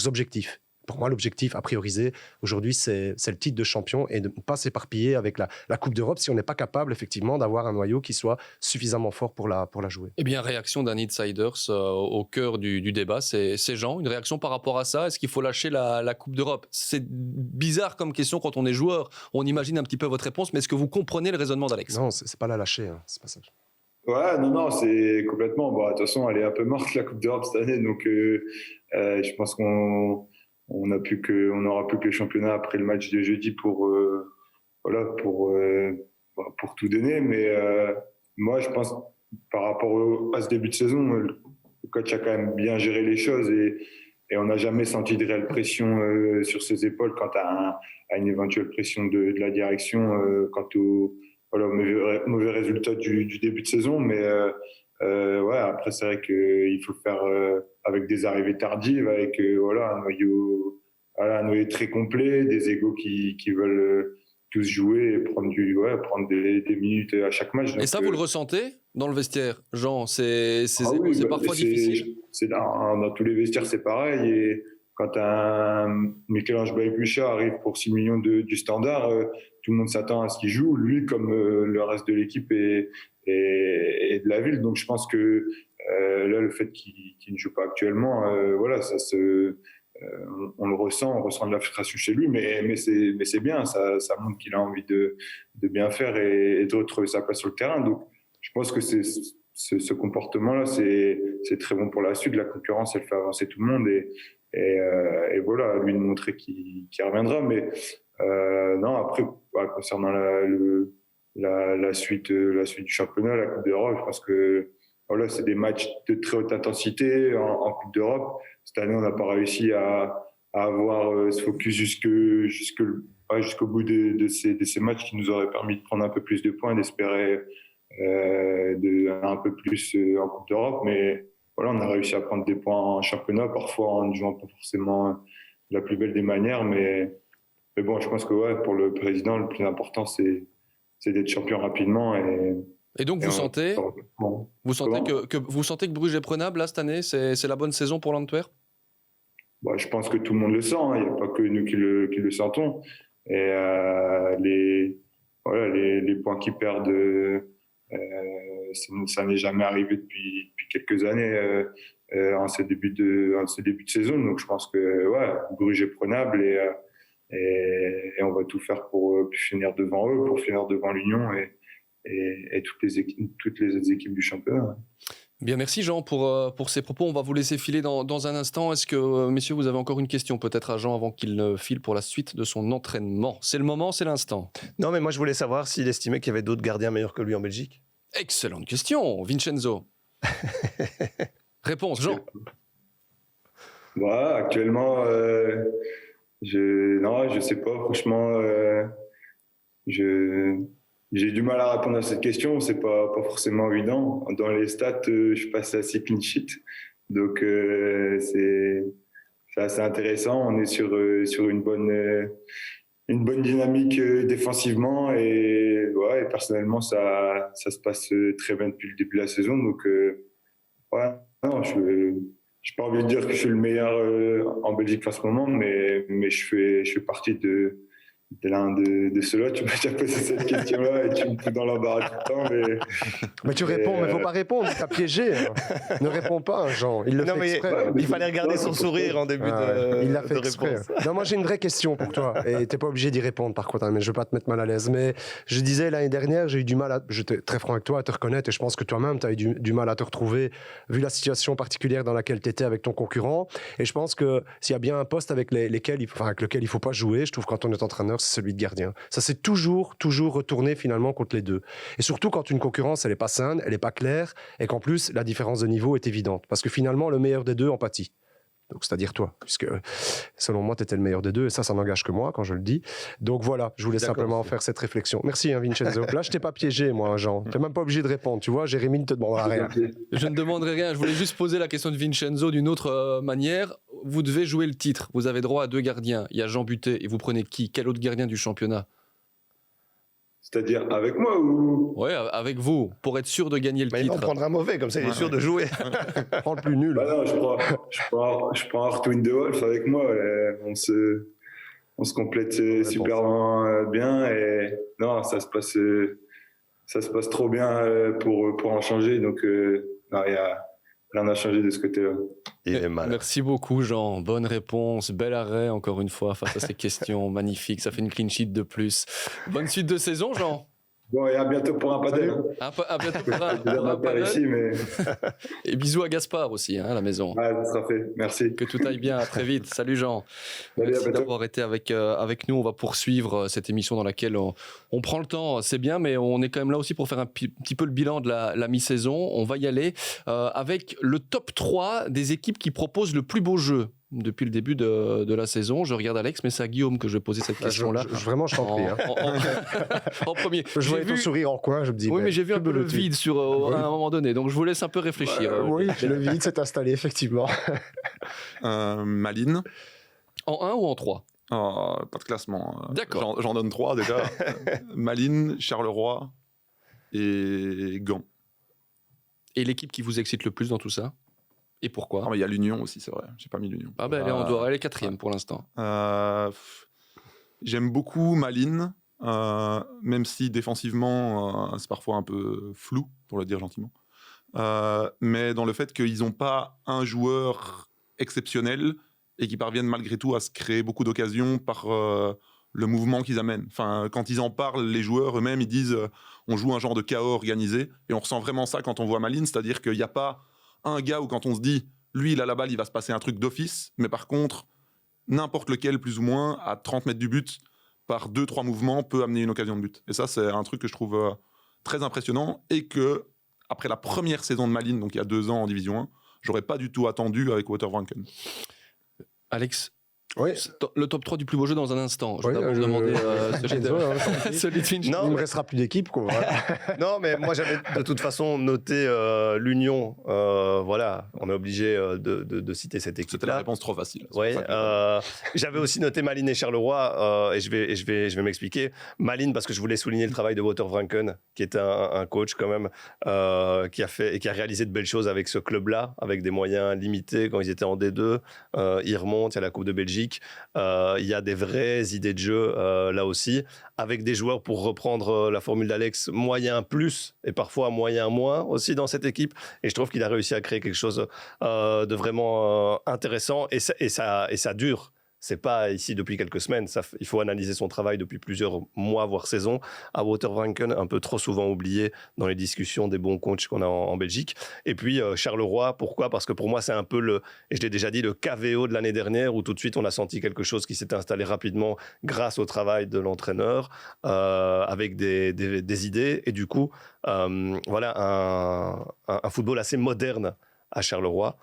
objectifs. Pour moi, l'objectif à prioriser aujourd'hui, c'est le titre de champion et de ne pas s'éparpiller avec la Coupe d'Europe si on n'est pas capable, effectivement, d'avoir un noyau qui soit suffisamment fort pour la jouer. Eh bien, réaction d'un Insiders au cœur du débat, c'est Jean. Une réaction par rapport à ça ? Est-ce qu'il faut lâcher la Coupe d'Europe ? C'est bizarre comme question quand on est joueur. On imagine un petit peu votre réponse, mais est-ce que vous comprenez le raisonnement d'Alex ? Non, c'est pas la lâcher, hein, c'est pas ça. Ouais, non, c'est complètement. Bon, de toute façon, elle est un peu morte, la Coupe d'Europe, cette année. Donc, je pense on n'aura plus que le championnat après le match de jeudi pour tout donner. Mais moi, je pense par rapport à ce début de saison, le coach a quand même bien géré les choses et on n'a jamais senti de réelle pression sur ses épaules quant à une éventuelle pression de la direction quant au mauvais résultat du début de saison. Mais ouais, après, c'est vrai qu'il faut faire avec des arrivées tardives, avec un noyau très complet, des égos qui veulent tous jouer et prendre des minutes à chaque match. Donc, et ça, vous le ressentez dans le vestiaire, Jean ? C'est parfois difficile. Dans tous les vestiaires, c'est pareil. Et quand un Michel-Ange Baïbucha arrive pour 6 millions du standard, tout le monde s'attend à ce qu'il joue, lui comme le reste de l'équipe et de la ville. Donc je pense que là, le fait qu'il ne joue pas actuellement, on le ressent, on ressent de la frustration chez lui, mais c'est bien, ça montre qu'il a envie de bien faire et de retrouver sa place sur le terrain. Donc je pense que ce comportement-là, c'est très bon pour la suite. La concurrence, elle fait avancer tout le monde et voilà, lui de montrer qu'il reviendra. Mais non, après, concernant la suite du championnat, la Coupe d'Europe, je pense que voilà, c'est des matchs de très haute intensité en Coupe d'Europe. Cette année, on n'a pas réussi à avoir ce focus jusqu'au bout de ces matchs qui nous auraient permis de prendre un peu plus de points, d'espérer un peu plus en Coupe d'Europe. Mais voilà, on a réussi à prendre des points en championnat, parfois en ne jouant pas forcément de la plus belle des manières. Mais bon, je pense que ouais, pour le président, le plus important, c'est d'être champion rapidement. Et donc, vous sentez que Bruges est prenable là, cette année ? C'est la bonne saison pour l'Antwerp ? Bah, je pense que tout le monde le sent. Hein. Il n'y a pas que nous qui le sentons. Et les points qu'ils perdent, ça n'est jamais arrivé depuis quelques années en ce début de saison. Donc, je pense que ouais, Bruges est prenable et on va tout faire pour finir devant eux, pour finir devant l'Union et toutes les autres équipes du championnat. Bien, merci Jean pour ces propos. On va vous laisser filer dans un instant. Est-ce que, messieurs, vous avez encore une question peut-être à Jean avant qu'il ne file pour la suite de son entraînement? C'est le moment, c'est l'instant. Non, mais moi je voulais savoir s'il estimait qu'il y avait d'autres gardiens meilleurs que lui en Belgique. Excellente question, Vincenzo. Réponse, Jean. Actuellement, je sais pas. Franchement, j'ai du mal à répondre à cette question. C'est pas forcément évident. Dans les stats, je passe à 6 clean sheets. Donc, c'est assez intéressant. On est sur une bonne dynamique défensivement. Et personnellement, ça se passe très bien depuis le début de la saison. Donc, non, je n'ai pas envie de dire que je suis le meilleur en Belgique en ce moment, mais je fais partie de l'un de ceux-là. Tu m'as déjà posé cette question-là et tu me fous dans l'embarras tout le temps. Mais tu réponds, mais il ne faut pas répondre, tu as piégé. Hein. Ne réponds pas, Jean. Il le fait exprès. Il fallait regarder son sourire en début de il l'a fait exprès. Non, moi j'ai une vraie question pour toi. Et tu n'es pas obligé d'y répondre par contre, hein, mais je ne veux pas te mettre mal à l'aise. Mais je disais l'année dernière, j'ai eu du mal j'étais très franc avec toi, à te reconnaître. Et je pense que toi-même, tu as eu du mal à te retrouver, vu la situation particulière dans laquelle tu étais avec ton concurrent. Et je pense que s'il y a bien un poste avec lequel il ne faut pas jouer, je trouve quand on est entraîneur, c'est celui de gardien. Ça s'est toujours retourné finalement contre les deux. Et surtout quand une concurrence, elle n'est pas saine, elle n'est pas claire, et qu'en plus, la différence de niveau est évidente. Parce que finalement, le meilleur des deux en pâtit. Donc, c'est-à-dire toi, puisque selon moi, tu étais le meilleur des deux, et ça n'engage que moi quand je le dis. Donc voilà, je voulais simplement faire cette réflexion. Merci, hein, Vincenzo. Là, je t'ai pas piégé, moi, Jean. Tu n'es même pas obligé de répondre. Tu vois, Jérémy ne te demandera rien. Je ne demanderai rien. Je voulais juste poser la question de Vincenzo d'une autre manière. Vous devez jouer le titre. Vous avez droit à 2 gardiens. Il y a Jean Butet, et vous prenez qui? Quel autre gardien du championnat? C'est-à-dire avec moi ou... Oui, avec vous, pour être sûr de gagner le titre. Il va en prendre un mauvais, comme ça il est sûr de jouer. Prends le plus nul. Non, je prends Arthur de Wolf avec moi. On se complète super bien. Et non, ça se passe trop bien pour en changer. Donc, non, il y a rien à changer de ce côté-là. Il est mal. Merci beaucoup, Jean. Bonne réponse. Bel arrêt, encore une fois, face à ces questions. Magnifique. Ça fait une clean sheet de plus. Bonne suite de saison, Jean. Bon, et à bientôt pour un padel. À bientôt pour un padel. Ici, mais... Et bisous à Gaspard aussi, hein, à la maison. Ça sera fait. Merci. Que tout aille bien. À très vite. Salut, Jean. Merci d'avoir été avec nous. On va poursuivre cette émission dans laquelle on prend le temps. C'est bien, mais on est quand même là aussi pour faire un petit peu le bilan de la mi-saison. On va y aller avec le top 3 des équipes qui proposent le plus beau jeu depuis le début de la saison. Je regarde Alex, mais c'est à Guillaume que je vais poser cette question-là. Vraiment, je t'en prie. En premier. Je voyais ton sourire en coin, je me dis... Oui, mais j'ai vu un peu le vide à un moment donné, donc je vous laisse un peu réfléchir. Oui, le vide s'est installé, effectivement. Malines. En 1 ou en 3? Pas de classement. D'accord. J'en donne 3 déjà. Malines, Charleroi et Gand. Et l'équipe qui vous excite le plus dans tout ça? Et pourquoi? Il y a l'Union aussi, c'est vrai. J'ai pas mis l'Union. Elle est 4e pour l'instant. J'aime beaucoup Malines, même si défensivement, c'est parfois un peu flou, pour le dire gentiment. Mais dans le fait qu'ils n'ont pas un joueur exceptionnel et qui parviennent malgré tout à se créer beaucoup d'occasions par le mouvement qu'ils amènent. Enfin, quand ils en parlent, les joueurs eux-mêmes, ils disent on joue un genre de chaos organisé. Et on ressent vraiment ça quand on voit Malines, c'est-à-dire qu'il n'y a pas un gars où quand on se dit lui, il a la balle, il va se passer un truc d'office. Mais par contre, n'importe lequel, plus ou moins, à 30 mètres du but, par 2-3 mouvements, peut amener une occasion de but. Et ça, c'est un truc que je trouve très impressionnant et que, après la première saison de Malines, donc il y a 2 ans en Division 1, j'aurais pas du tout attendu avec Wouter Franken. Alex, oui. Le top 3 du plus beau jeu dans un instant. Je vais d'abord demander celui de Finch. Non, il ne me restera plus d'équipe. Non, mais moi j'avais de toute façon noté l'Union. Voilà, on est obligé de citer cette équipe-là. C'était la réponse trop facile. Ouais, j'avais aussi noté Malines et Charleroi et je vais m'expliquer. Malines parce que je voulais souligner le travail de Wouter Franken, qui est un coach quand même qui a réalisé de belles choses avec ce club-là, avec des moyens limités quand ils étaient en D2. Ils remontent, il y a la Coupe de Belgique. Il y a des vraies idées de jeu là aussi, avec des joueurs, pour reprendre la formule d'Alex, moyen plus et parfois moyen moins aussi dans cette équipe. Et je trouve qu'il a réussi à créer quelque chose de vraiment intéressant et ça dure. c'est pas ici depuis quelques semaines. Il faut analyser son travail depuis plusieurs mois, voire saisons. À Watervanken, un peu trop souvent oublié dans les discussions des bons coachs qu'on a en Belgique. Et puis Charleroi, pourquoi ? Parce que pour moi, c'est un peu et je l'ai déjà dit, le KVO de l'année dernière, où tout de suite on a senti quelque chose qui s'était installé rapidement grâce au travail de l'entraîneur, avec des idées. Et du coup, voilà un football assez moderne à Charleroi,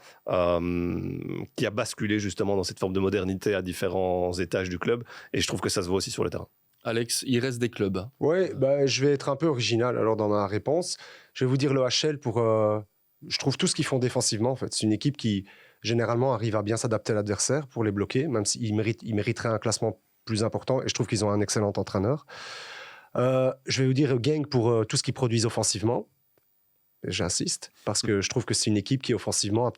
qui a basculé justement dans cette forme de modernité à différents étages du club. Et je trouve que ça se voit aussi sur le terrain. Alex, il reste des clubs. Ouais, je vais être un peu original alors dans ma réponse. Je vais vous dire le HL pour... je trouve tout ce qu'ils font défensivement, en fait. C'est une équipe qui, généralement, arrive à bien s'adapter à l'adversaire pour les bloquer, même s'ils mériteraient un classement plus important. Et je trouve qu'ils ont un excellent entraîneur. Je vais vous dire Genk pour tout ce qu'ils produisent offensivement. J'insiste, parce que je trouve que c'est une équipe qui, offensivement,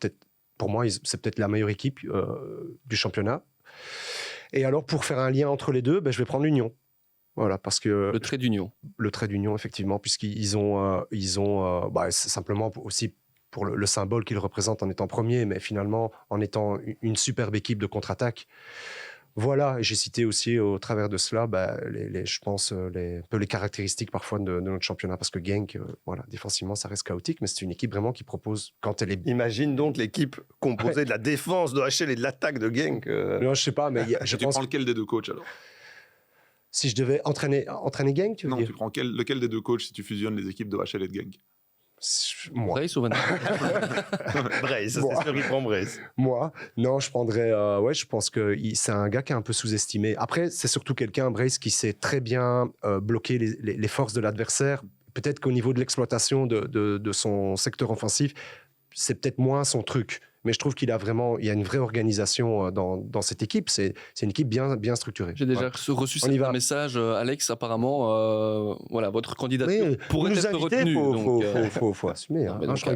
pour moi, c'est peut-être la meilleure équipe du championnat. Et alors, pour faire un lien entre les deux, je vais prendre l'Union. Voilà, parce que... Le trait d'union. Le trait d'union, effectivement, puisqu'ils ont... c'est simplement aussi pour le symbole qu'ils représentent en étant premier, mais finalement, en étant une superbe équipe de contre-attaque. Voilà, et j'ai cité aussi au travers de cela, je pense, un peu les caractéristiques parfois de notre championnat, parce que Genk, défensivement, ça reste chaotique, mais c'est une équipe vraiment qui propose, quand elle est... Imagine donc l'équipe composée de la défense de HL et de l'attaque de Genk. Non, je sais pas, mais tu prends lequel des deux coachs, alors ? Si je devais entraîner Genk, tu veux dire ? Tu prends lequel des deux coachs si tu fusionnes les équipes de HL et de Genk ? Moi. Brace ou Van Brace, c'est sûr qu'il prend Brace. Moi, non, je prendrais... je pense que c'est un gars qui est un peu sous-estimé. Après, c'est surtout quelqu'un, Brace, qui sait très bien bloquer les forces de l'adversaire. Peut-être qu'au niveau de l'exploitation de son secteur offensif, c'est peut-être moins son truc. Mais je trouve qu'il y a une vraie organisation dans cette équipe. C'est une équipe bien structurée. J'ai déjà reçu un message, Alex, apparemment, votre candidature pourrait être retenue. Il faut assumer.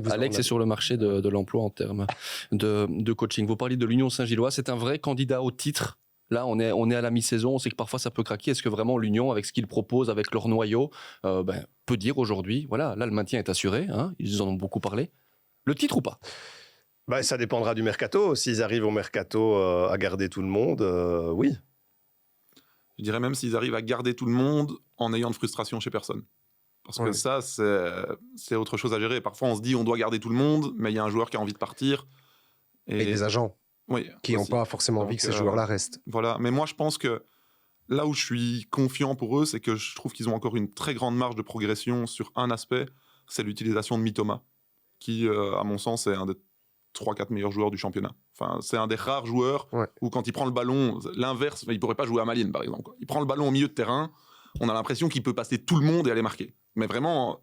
Alex est sur le marché de l'emploi en termes de coaching. Vous parlez de l'Union Saint-Gilloise, c'est un vrai candidat au titre. Là, on est à la mi-saison, on sait que parfois ça peut craquer. Est-ce que vraiment l'Union, avec ce qu'ils proposent, avec leur noyau, peut dire aujourd'hui, voilà, là le maintien est assuré, ils en ont beaucoup parlé. Le titre ou pas ? Ça dépendra du mercato. S'ils arrivent au mercato à garder tout le monde, oui. Je dirais même s'ils arrivent à garder tout le monde en ayant de frustration chez personne. Parce que ça, c'est autre chose à gérer. Parfois, on se dit on doit garder tout le monde, mais il y a un joueur qui a envie de partir. Et des agents qui n'ont pas forcément envie que ces joueurs-là restent. Voilà. Mais moi, je pense que là où je suis confiant pour eux, c'est que je trouve qu'ils ont encore une très grande marge de progression sur un aspect, c'est l'utilisation de Mitoma, qui, à mon sens, est un des 3-4 meilleurs joueurs du championnat. Enfin, c'est un des rares joueurs où quand il prend le ballon, l'inverse, il pourrait pas jouer à Malines par exemple. Il prend le ballon au milieu de terrain, on a l'impression qu'il peut passer tout le monde et aller marquer. Mais vraiment,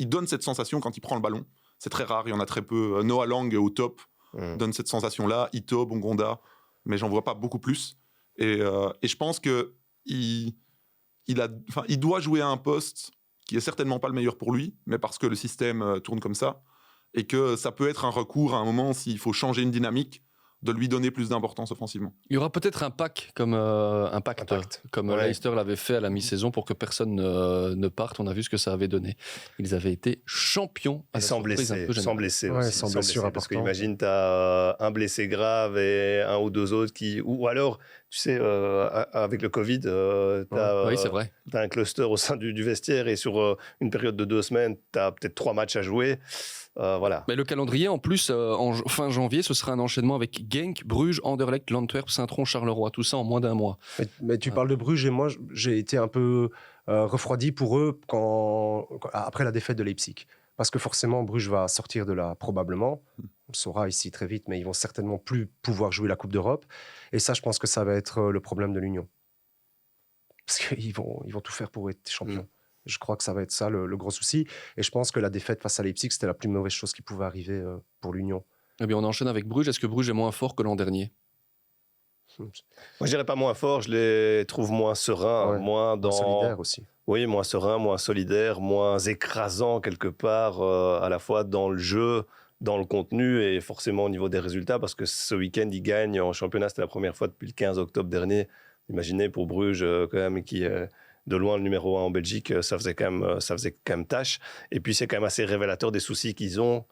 il donne cette sensation quand il prend le ballon. C'est très rare, il y en a très peu. Noah Lang au top donne cette sensation-là. Ito, Bongonda, mais j'en vois pas beaucoup plus. Et je pense que il doit jouer à un poste qui est certainement pas le meilleur pour lui, mais parce que le système tourne comme ça. Et que ça peut être un recours à un moment s'il faut changer une dynamique, de lui donner plus d'importance offensivement. Il y aura peut-être un pack comme un pacte, comme Leicester l'avait fait à la mi-saison pour que personne ne parte. On a vu ce que ça avait donné. Ils avaient été champions. Sans blessé aussi. Sans blessure, parce qu'imagine, tu as un blessé grave et un ou deux autres qui... Ou alors, tu sais, avec le Covid, tu as un cluster au sein du vestiaire et sur une période de 2 semaines, tu as peut-être 3 matchs à jouer. Voilà. Mais le calendrier, en plus, fin janvier, ce sera un enchaînement avec Genk, Bruges, Anderlecht, l'Antwerp, Saint-Tron, Charleroi. Tout ça en moins d'un mois. Mais tu parles de Bruges et moi, j'ai été un peu refroidi pour eux après la défaite de Leipzig. Parce que forcément, Bruges va sortir de là probablement. On le saura ici très vite, mais ils vont certainement plus pouvoir jouer la Coupe d'Europe. Et ça, je pense que ça va être le problème de l'Union. Parce qu'ils vont tout faire pour être champions. Je crois que ça va être ça le gros souci. Et je pense que la défaite face à Leipzig, c'était la plus mauvaise chose qui pouvait arriver pour l'Union. Eh bien, on enchaîne avec Bruges. Est-ce que Bruges est moins fort que l'an dernier ? Moi, je dirais pas moins fort. Je les trouve moins sereins, moins solidaires aussi. Oui, moins sereins, moins solidaires, moins écrasants quelque part, à la fois dans le jeu, dans le contenu et forcément au niveau des résultats. Parce que ce week-end, ils gagnent en championnat. C'était la première fois depuis le 15 octobre dernier. Imaginez pour Bruges, quand même, qui de loin le numéro 1 en Belgique, ça faisait quand même tâche. Et puis c'est quand même assez révélateur des soucis qu'ils ont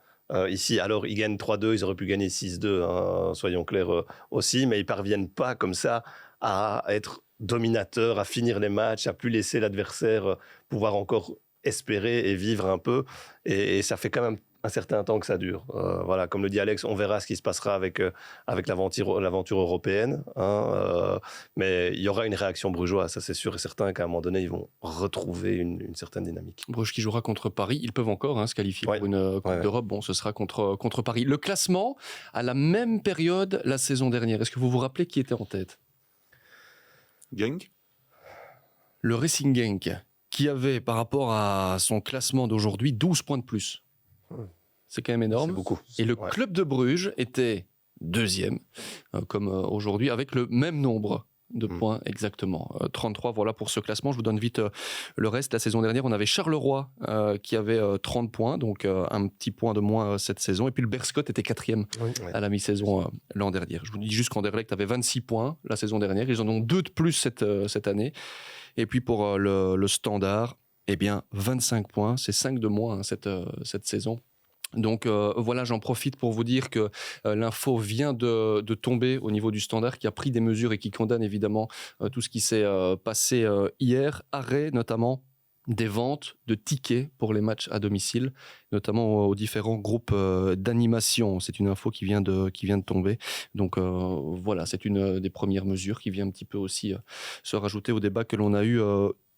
Ici, alors, ils gagnent 3-2, ils auraient pu gagner 6-2, hein, soyons clairs aussi, mais ils parviennent pas comme ça à être dominateurs, à finir les matchs, à plus laisser l'adversaire pouvoir encore espérer et vivre un peu. Et ça fait quand même un certain temps que ça dure. Voilà, comme le dit Alex, on verra ce qui se passera avec l'aventure européenne. Hein, mais il y aura une réaction brugeoise, ça c'est sûr et certain qu'à un moment donné, ils vont retrouver une certaine dynamique. Bruges qui jouera contre Paris. Ils peuvent encore se qualifier pour une Coupe d'Europe. Bon, ce sera contre Paris. Le classement, à la même période la saison dernière, est-ce que vous vous rappelez qui était en tête ? Genk ? Le Racing Genk, qui avait, par rapport à son classement d'aujourd'hui, 12 points de plus. C'est quand même énorme. C'est beaucoup. Et le club de Bruges était deuxième, comme aujourd'hui, avec le même nombre de points exactement. 33, voilà pour ce classement. Je vous donne vite le reste. La saison dernière, on avait Charleroi qui avait 30 points, donc un petit point de moins cette saison. Et puis le Berscott était quatrième à la mi-saison l'an dernier. Je vous dis juste qu'Anderlecht avait 26 points la saison dernière. Ils en ont 2 de plus cette année. Et puis pour le Standard, eh bien 25 points. C'est 5 de moins cette saison. Donc voilà, j'en profite pour vous dire que l'info vient de tomber au niveau du Standard, qui a pris des mesures et qui condamne évidemment tout ce qui s'est passé hier. Arrêt notamment des ventes de tickets pour les matchs à domicile, notamment aux différents groupes d'animation. C'est une info qui vient de tomber. Donc voilà, c'est une des premières mesures qui vient un petit peu aussi se rajouter au débat que l'on a eu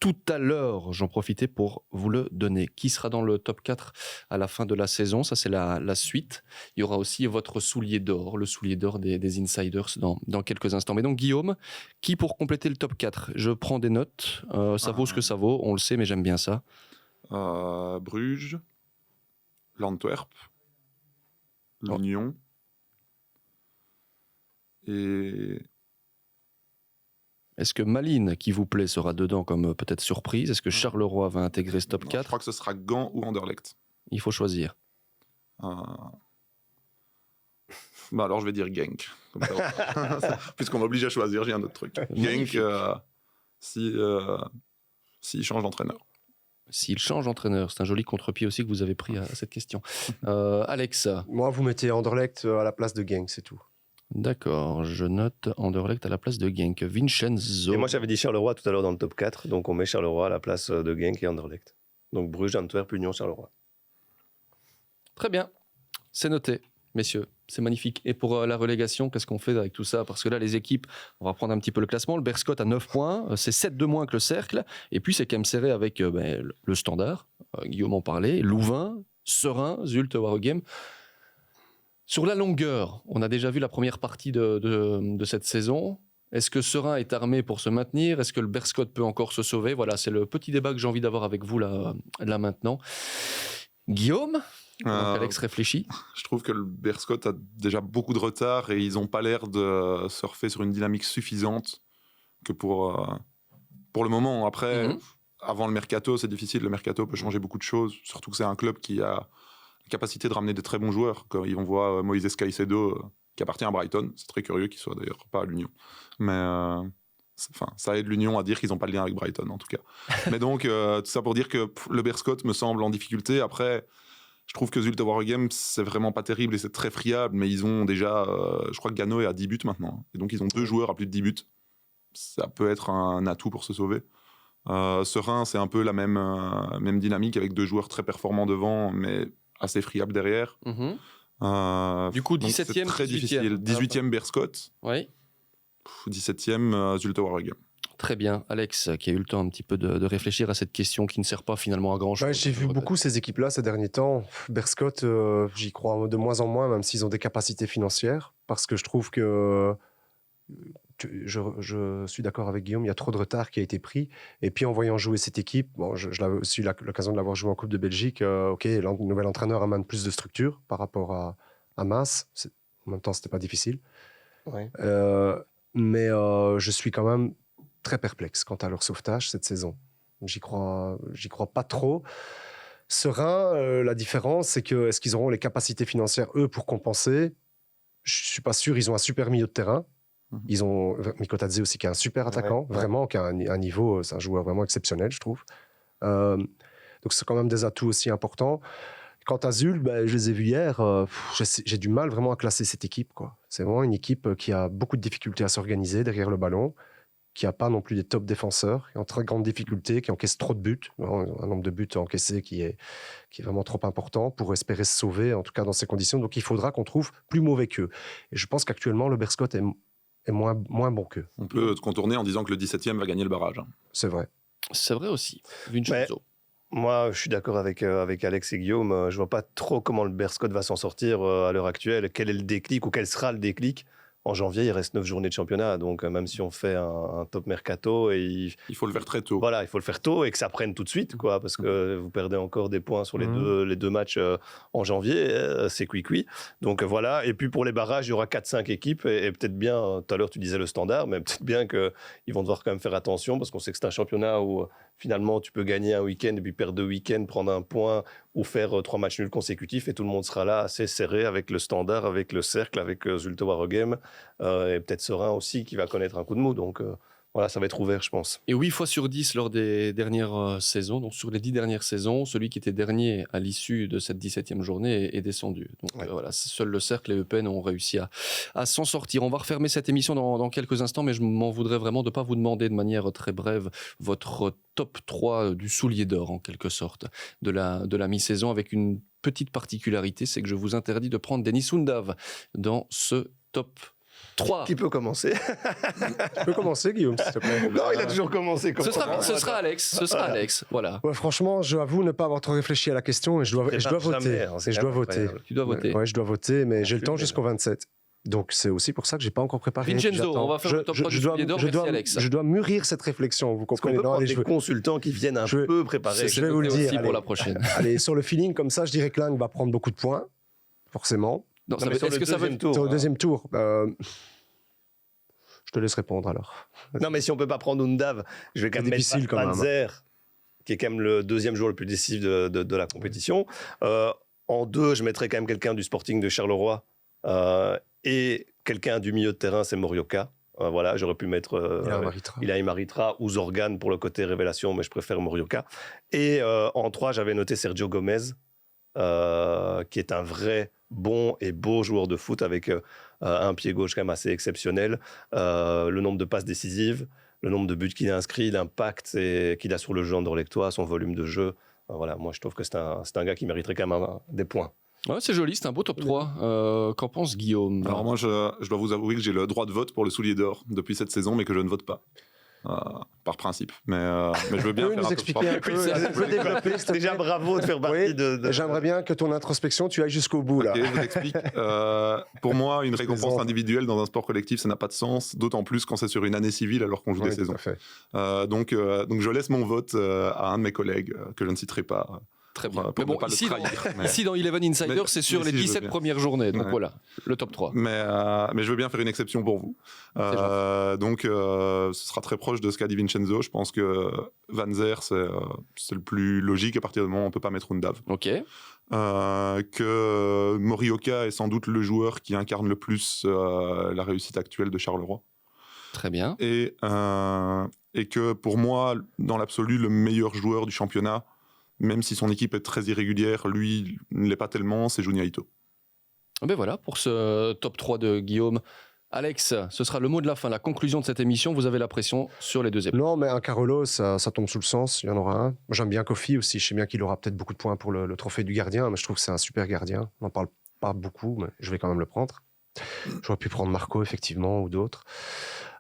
tout à l'heure. J'en profitais pour vous le donner. Qui sera dans le top 4 à la fin de la saison ? Ça, c'est la suite. Il y aura aussi votre soulier d'or, le soulier d'or des insiders dans quelques instants. Mais donc, Guillaume, qui pour compléter le top 4 ? Je prends des notes. Ça vaut ce que ça vaut. On le sait, mais j'aime bien ça. Bruges, l'Antwerp, l'Union et... Est-ce que Malines, qui vous plaît, sera dedans comme peut-être surprise ? Est-ce que Charleroi va intégrer ce top 4 ? Je crois que ce sera Gand ou Anderlecht. Il faut choisir. Alors je vais dire Genk. Puisqu'on m'oblige à choisir, j'ai un autre truc. Genk, s'il change d'entraîneur. S'il change d'entraîneur, c'est un joli contre-pied aussi que vous avez pris à cette question. Alex ? Moi, vous mettez Anderlecht à la place de Genk, c'est tout. D'accord, je note Anderlecht à la place de Genk. Vincenzo. Et moi, j'avais dit Charleroi tout à l'heure dans le top 4, donc on met Charleroi à la place de Genk et Anderlecht. Donc Bruges, Antwerp, Union, Charleroi. Très bien, c'est noté, messieurs. C'est magnifique. Et pour la relégation, qu'est-ce qu'on fait avec tout ça ? Parce que là, les équipes, on va prendre un petit peu le classement. Le Berscott a 9 points, c'est 7 de moins que le Cercle. Et puis, c'est quand même serré avec le Standard, Guillaume en parlait, Louvain, Serein, Zulte, Waregem. Sur la longueur, on a déjà vu la première partie de cette saison. Est-ce que Serein est armé pour se maintenir ? Est-ce que le Berscott peut encore se sauver ? Voilà, c'est le petit débat que j'ai envie d'avoir avec vous là maintenant. Guillaume ? Alex réfléchit. Je trouve que le Berscott a déjà beaucoup de retard et ils n'ont pas l'air de surfer sur une dynamique suffisante que pour le moment. Après, avant le mercato, c'est difficile. Le mercato peut changer beaucoup de choses. Surtout que c'est un club qui a la capacité de ramener de très bons joueurs. Quand on voit Moïse Caicedo qui appartient à Brighton. C'est très curieux qu'il soit d'ailleurs pas à l'Union. Mais ça aide l'Union à dire qu'ils n'ont pas de lien avec Brighton en tout cas. Mais donc, tout ça pour dire que le Berscott me semble en difficulté. Après... Je trouve que Zulte Waregem, c'est vraiment pas terrible et c'est très friable, mais ils ont déjà, je crois que Gano est à 10 buts maintenant. Et donc ils ont 2 joueurs à plus de 10 buts. Ça peut être un atout pour se sauver. Serein, c'est un peu la même dynamique avec 2 joueurs très performants devant, mais assez friables derrière. Du coup, 17e, c'est très difficile. 18e Berscott. Oui. 17e Zulte Waregem. Très bien. Alex, qui a eu le temps un petit peu de réfléchir à cette question qui ne sert pas finalement à grand-chose. J'ai vu beaucoup ces équipes-là ces derniers temps. Berscott, j'y crois de moins en moins, même s'ils ont des capacités financières, parce que je trouve que je suis d'accord avec Guillaume, il y a trop de retard qui a été pris. Et puis en voyant jouer cette équipe, je l'avais aussi eu l'occasion de l'avoir joué en Coupe de Belgique, le nouvel entraîneur amène plus de structure par rapport à Maas. En même temps, c'était pas difficile. Ouais. Mais je suis quand même très perplexe quant à leur sauvetage cette saison. J'y crois pas trop. Serein, la différence, c'est que est-ce qu'ils auront les capacités financières, eux, pour compenser ? Je suis pas sûr. Ils ont un super milieu de terrain. Ils ont Mikotadze aussi, qui est un super attaquant, vraiment, qui a un niveau, c'est un joueur vraiment exceptionnel, je trouve. Donc c'est quand même des atouts aussi importants. quant à Zul, je les ai vus hier. J'ai du mal vraiment à classer cette équipe, quoi. C'est vraiment une équipe qui a beaucoup de difficultés à s'organiser derrière le ballon, qui n'a pas non plus des top défenseurs, qui est en très grande difficulté, qui encaisse trop de buts, un nombre de buts encaissés qui est vraiment trop important pour espérer se sauver, en tout cas dans ces conditions. Donc il faudra qu'on trouve plus mauvais qu'eux. Et je pense qu'actuellement, le Berscott est moins bon qu'eux. On peut contourner en disant que le 17e va gagner le barrage. C'est vrai. C'est vrai aussi. Vincenzo. Moi, je suis d'accord avec Alex et Guillaume. Je vois pas trop comment le Berscott va s'en sortir à l'heure actuelle. Quel est le déclic ou quel sera le déclic ? En janvier, il reste 9 journées de championnat. Donc, même si on fait un top mercato... il faut le faire très tôt. Voilà, il faut le faire tôt et que ça prenne tout de suite, quoi, parce que vous perdez encore des points sur les deux matchs en janvier. C'est cuit. Donc, voilà. Et puis, pour les barrages, il y aura 4-5 équipes. Et peut-être bien, tout à l'heure, tu disais le Standard, mais peut-être bien qu'ils vont devoir quand même faire attention parce qu'on sait que c'est un championnat où, finalement, tu peux gagner un week-end et puis perdre 2 week-ends, prendre un point ou faire 3 matchs nuls consécutifs et tout le monde sera là assez serré avec le Standard, avec le Cercle, avec Zulte Waregem et peut-être Serein aussi qui va connaître un coup de mou. Donc voilà, ça va être ouvert, je pense. Et 8 fois sur 10 lors des dernières saisons, donc sur les 10 dernières saisons, celui qui était dernier à l'issue de cette 17e journée est descendu. Donc voilà, seul le Cercle et Eupen ont réussi à s'en sortir. On va refermer cette émission dans quelques instants, mais je m'en voudrais vraiment de ne pas vous demander de manière très brève votre top 3 du soulier d'or, en quelque sorte, de la mi-saison, avec une petite particularité, c'est que je vous interdis de prendre Denis Undav dans ce top 3. Qui peut commencer? Tu peux commencer, Guillaume, s'il te plaît. Non, il a toujours commencé. Ce sera Alex. Voilà. Ouais, franchement, j'avoue ne pas avoir trop réfléchi à la question et je dois voter. Tu dois voter. Ouais, je dois voter, mais j'ai le temps jusqu'au 27. Donc c'est aussi pour ça que j'ai pas encore préparé. Vincenzo, on va faire le top 3 du soulier d'or. Merci Alex. Je dois mûrir cette réflexion, vous comprenez. On peut prendre des consultants qui viennent un peu préparer. Je vais vous le dire aussi pour la prochaine. Allez, sur le feeling comme ça, je dirais que Lang va prendre beaucoup de points, forcément. Non, est-ce que ça veut sur le deuxième tour? Je te laisse répondre alors. Non, mais si on peut pas prendre Undav, je vais quand même mettre Panzer, qui est quand même le deuxième joueur le plus décisif de la compétition. En 2, je mettrais quand même quelqu'un du Sporting de Charleroi et quelqu'un du milieu de terrain, c'est Morioka. Voilà, j'aurais pu mettre Ilaï Maritra ou Zorgan pour le côté révélation, mais je préfère Morioka. Et en 3, j'avais noté Sergio Gomez, qui est un vrai bon et beau joueur de foot avec un pied gauche quand même assez exceptionnel, le nombre de passes décisives, le nombre de buts qu'il a inscrits, l'impact qu'il a sur le jeu andorlectois, son volume de jeu. Voilà, moi je trouve que c'est un gars qui mériterait quand même des points. Ouais, c'est joli, c'est un beau top 3. Qu'en pense Guillaume? Alors moi, je dois vous avouer que j'ai le droit de vote pour le soulier d'or depuis cette saison, mais que je ne vote pas. Par principe, mais je veux bien faire nous expliquer un peu, développer. Déjà bravo de faire partie de... J'aimerais bien que ton introspection, tu ailles jusqu'au bout là. Okay, je vous explique. Pour moi, une récompense individuelle dans un sport collectif, ça n'a pas de sens, d'autant plus quand c'est sur une année civile alors qu'on joue des saisons. Donc je laisse mon vote à un de mes collègues que je ne citerai pas. Très bien. Mais bon, ici, dans Eleven Insider, c'est sur les 17 premières journées. Donc voilà, le top 3. Mais je veux bien faire une exception pour vous. Donc, ce sera très proche de ce qu'a dit Vincenzo. Je pense que Van Zer, c'est le plus logique à partir du moment où on ne peut pas mettre Undav. OK. Que Morioka est sans doute le joueur qui incarne le plus la réussite actuelle de Charleroi. Très bien. Et que pour moi, dans l'absolu, le meilleur joueur du championnat, même si son équipe est très irrégulière, lui ne l'est pas tellement, c'est Junya Ito. Ben voilà, pour ce top 3 de Guillaume. Alex, ce sera le mot de la fin, la conclusion de cette émission. Vous avez la pression sur les deux épaules. Non, mais un Carolo, ça tombe sous le sens, il y en aura un. J'aime bien Kofi aussi, je sais bien qu'il aura peut-être beaucoup de points pour le trophée du gardien, mais je trouve que c'est un super gardien. On n'en parle pas beaucoup, mais je vais quand même le prendre. J'aurais pu prendre Marco, effectivement, ou d'autres.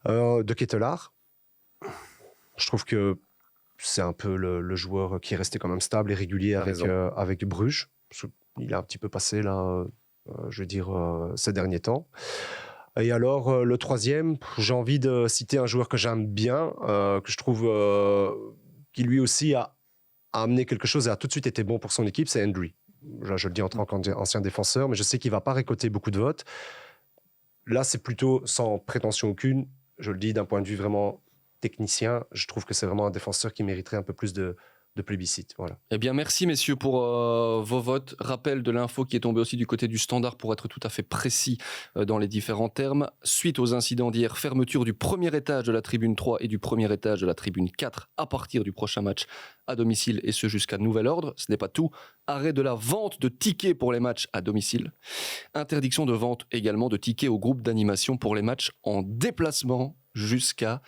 De Ketelaar, je trouve que c'est un peu le joueur qui est resté quand même stable et régulier avec Bruges. Il a un petit peu passé là, je veux dire, ces derniers temps. Et alors, le troisième, j'ai envie de citer un joueur que j'aime bien, que je trouve qui lui aussi a amené quelque chose et a tout de suite été bon pour son équipe, c'est Hendry. Je le dis en tant qu'ancien défenseur, mais je sais qu'il ne va pas récolter beaucoup de votes. Là, c'est plutôt sans prétention aucune, je le dis d'un point de vue vraiment technicien, je trouve que c'est vraiment un défenseur qui mériterait un peu plus de plébiscite. Voilà. Eh bien, merci messieurs pour vos votes. Rappel de l'info qui est tombée aussi du côté du Standard pour être tout à fait précis dans les différents termes. Suite aux incidents d'hier, fermeture du premier étage de la tribune 3 et du premier étage de la tribune 4 à partir du prochain match à domicile et ce jusqu'à nouvel ordre. Ce n'est pas tout. Arrêt de la vente de tickets pour les matchs à domicile. Interdiction de vente également de tickets au groupe d'animation pour les matchs en déplacement jusqu'à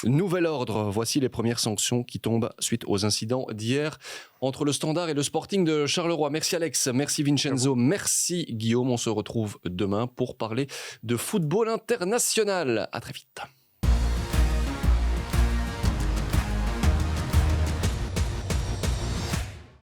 nouvel ordre. Voici les premières sanctions qui tombent suite aux incidents d'hier entre le Standard et le Sporting de Charleroi. Merci Alex, merci Vincenzo, merci Guillaume. On se retrouve demain pour parler de football international. À très vite.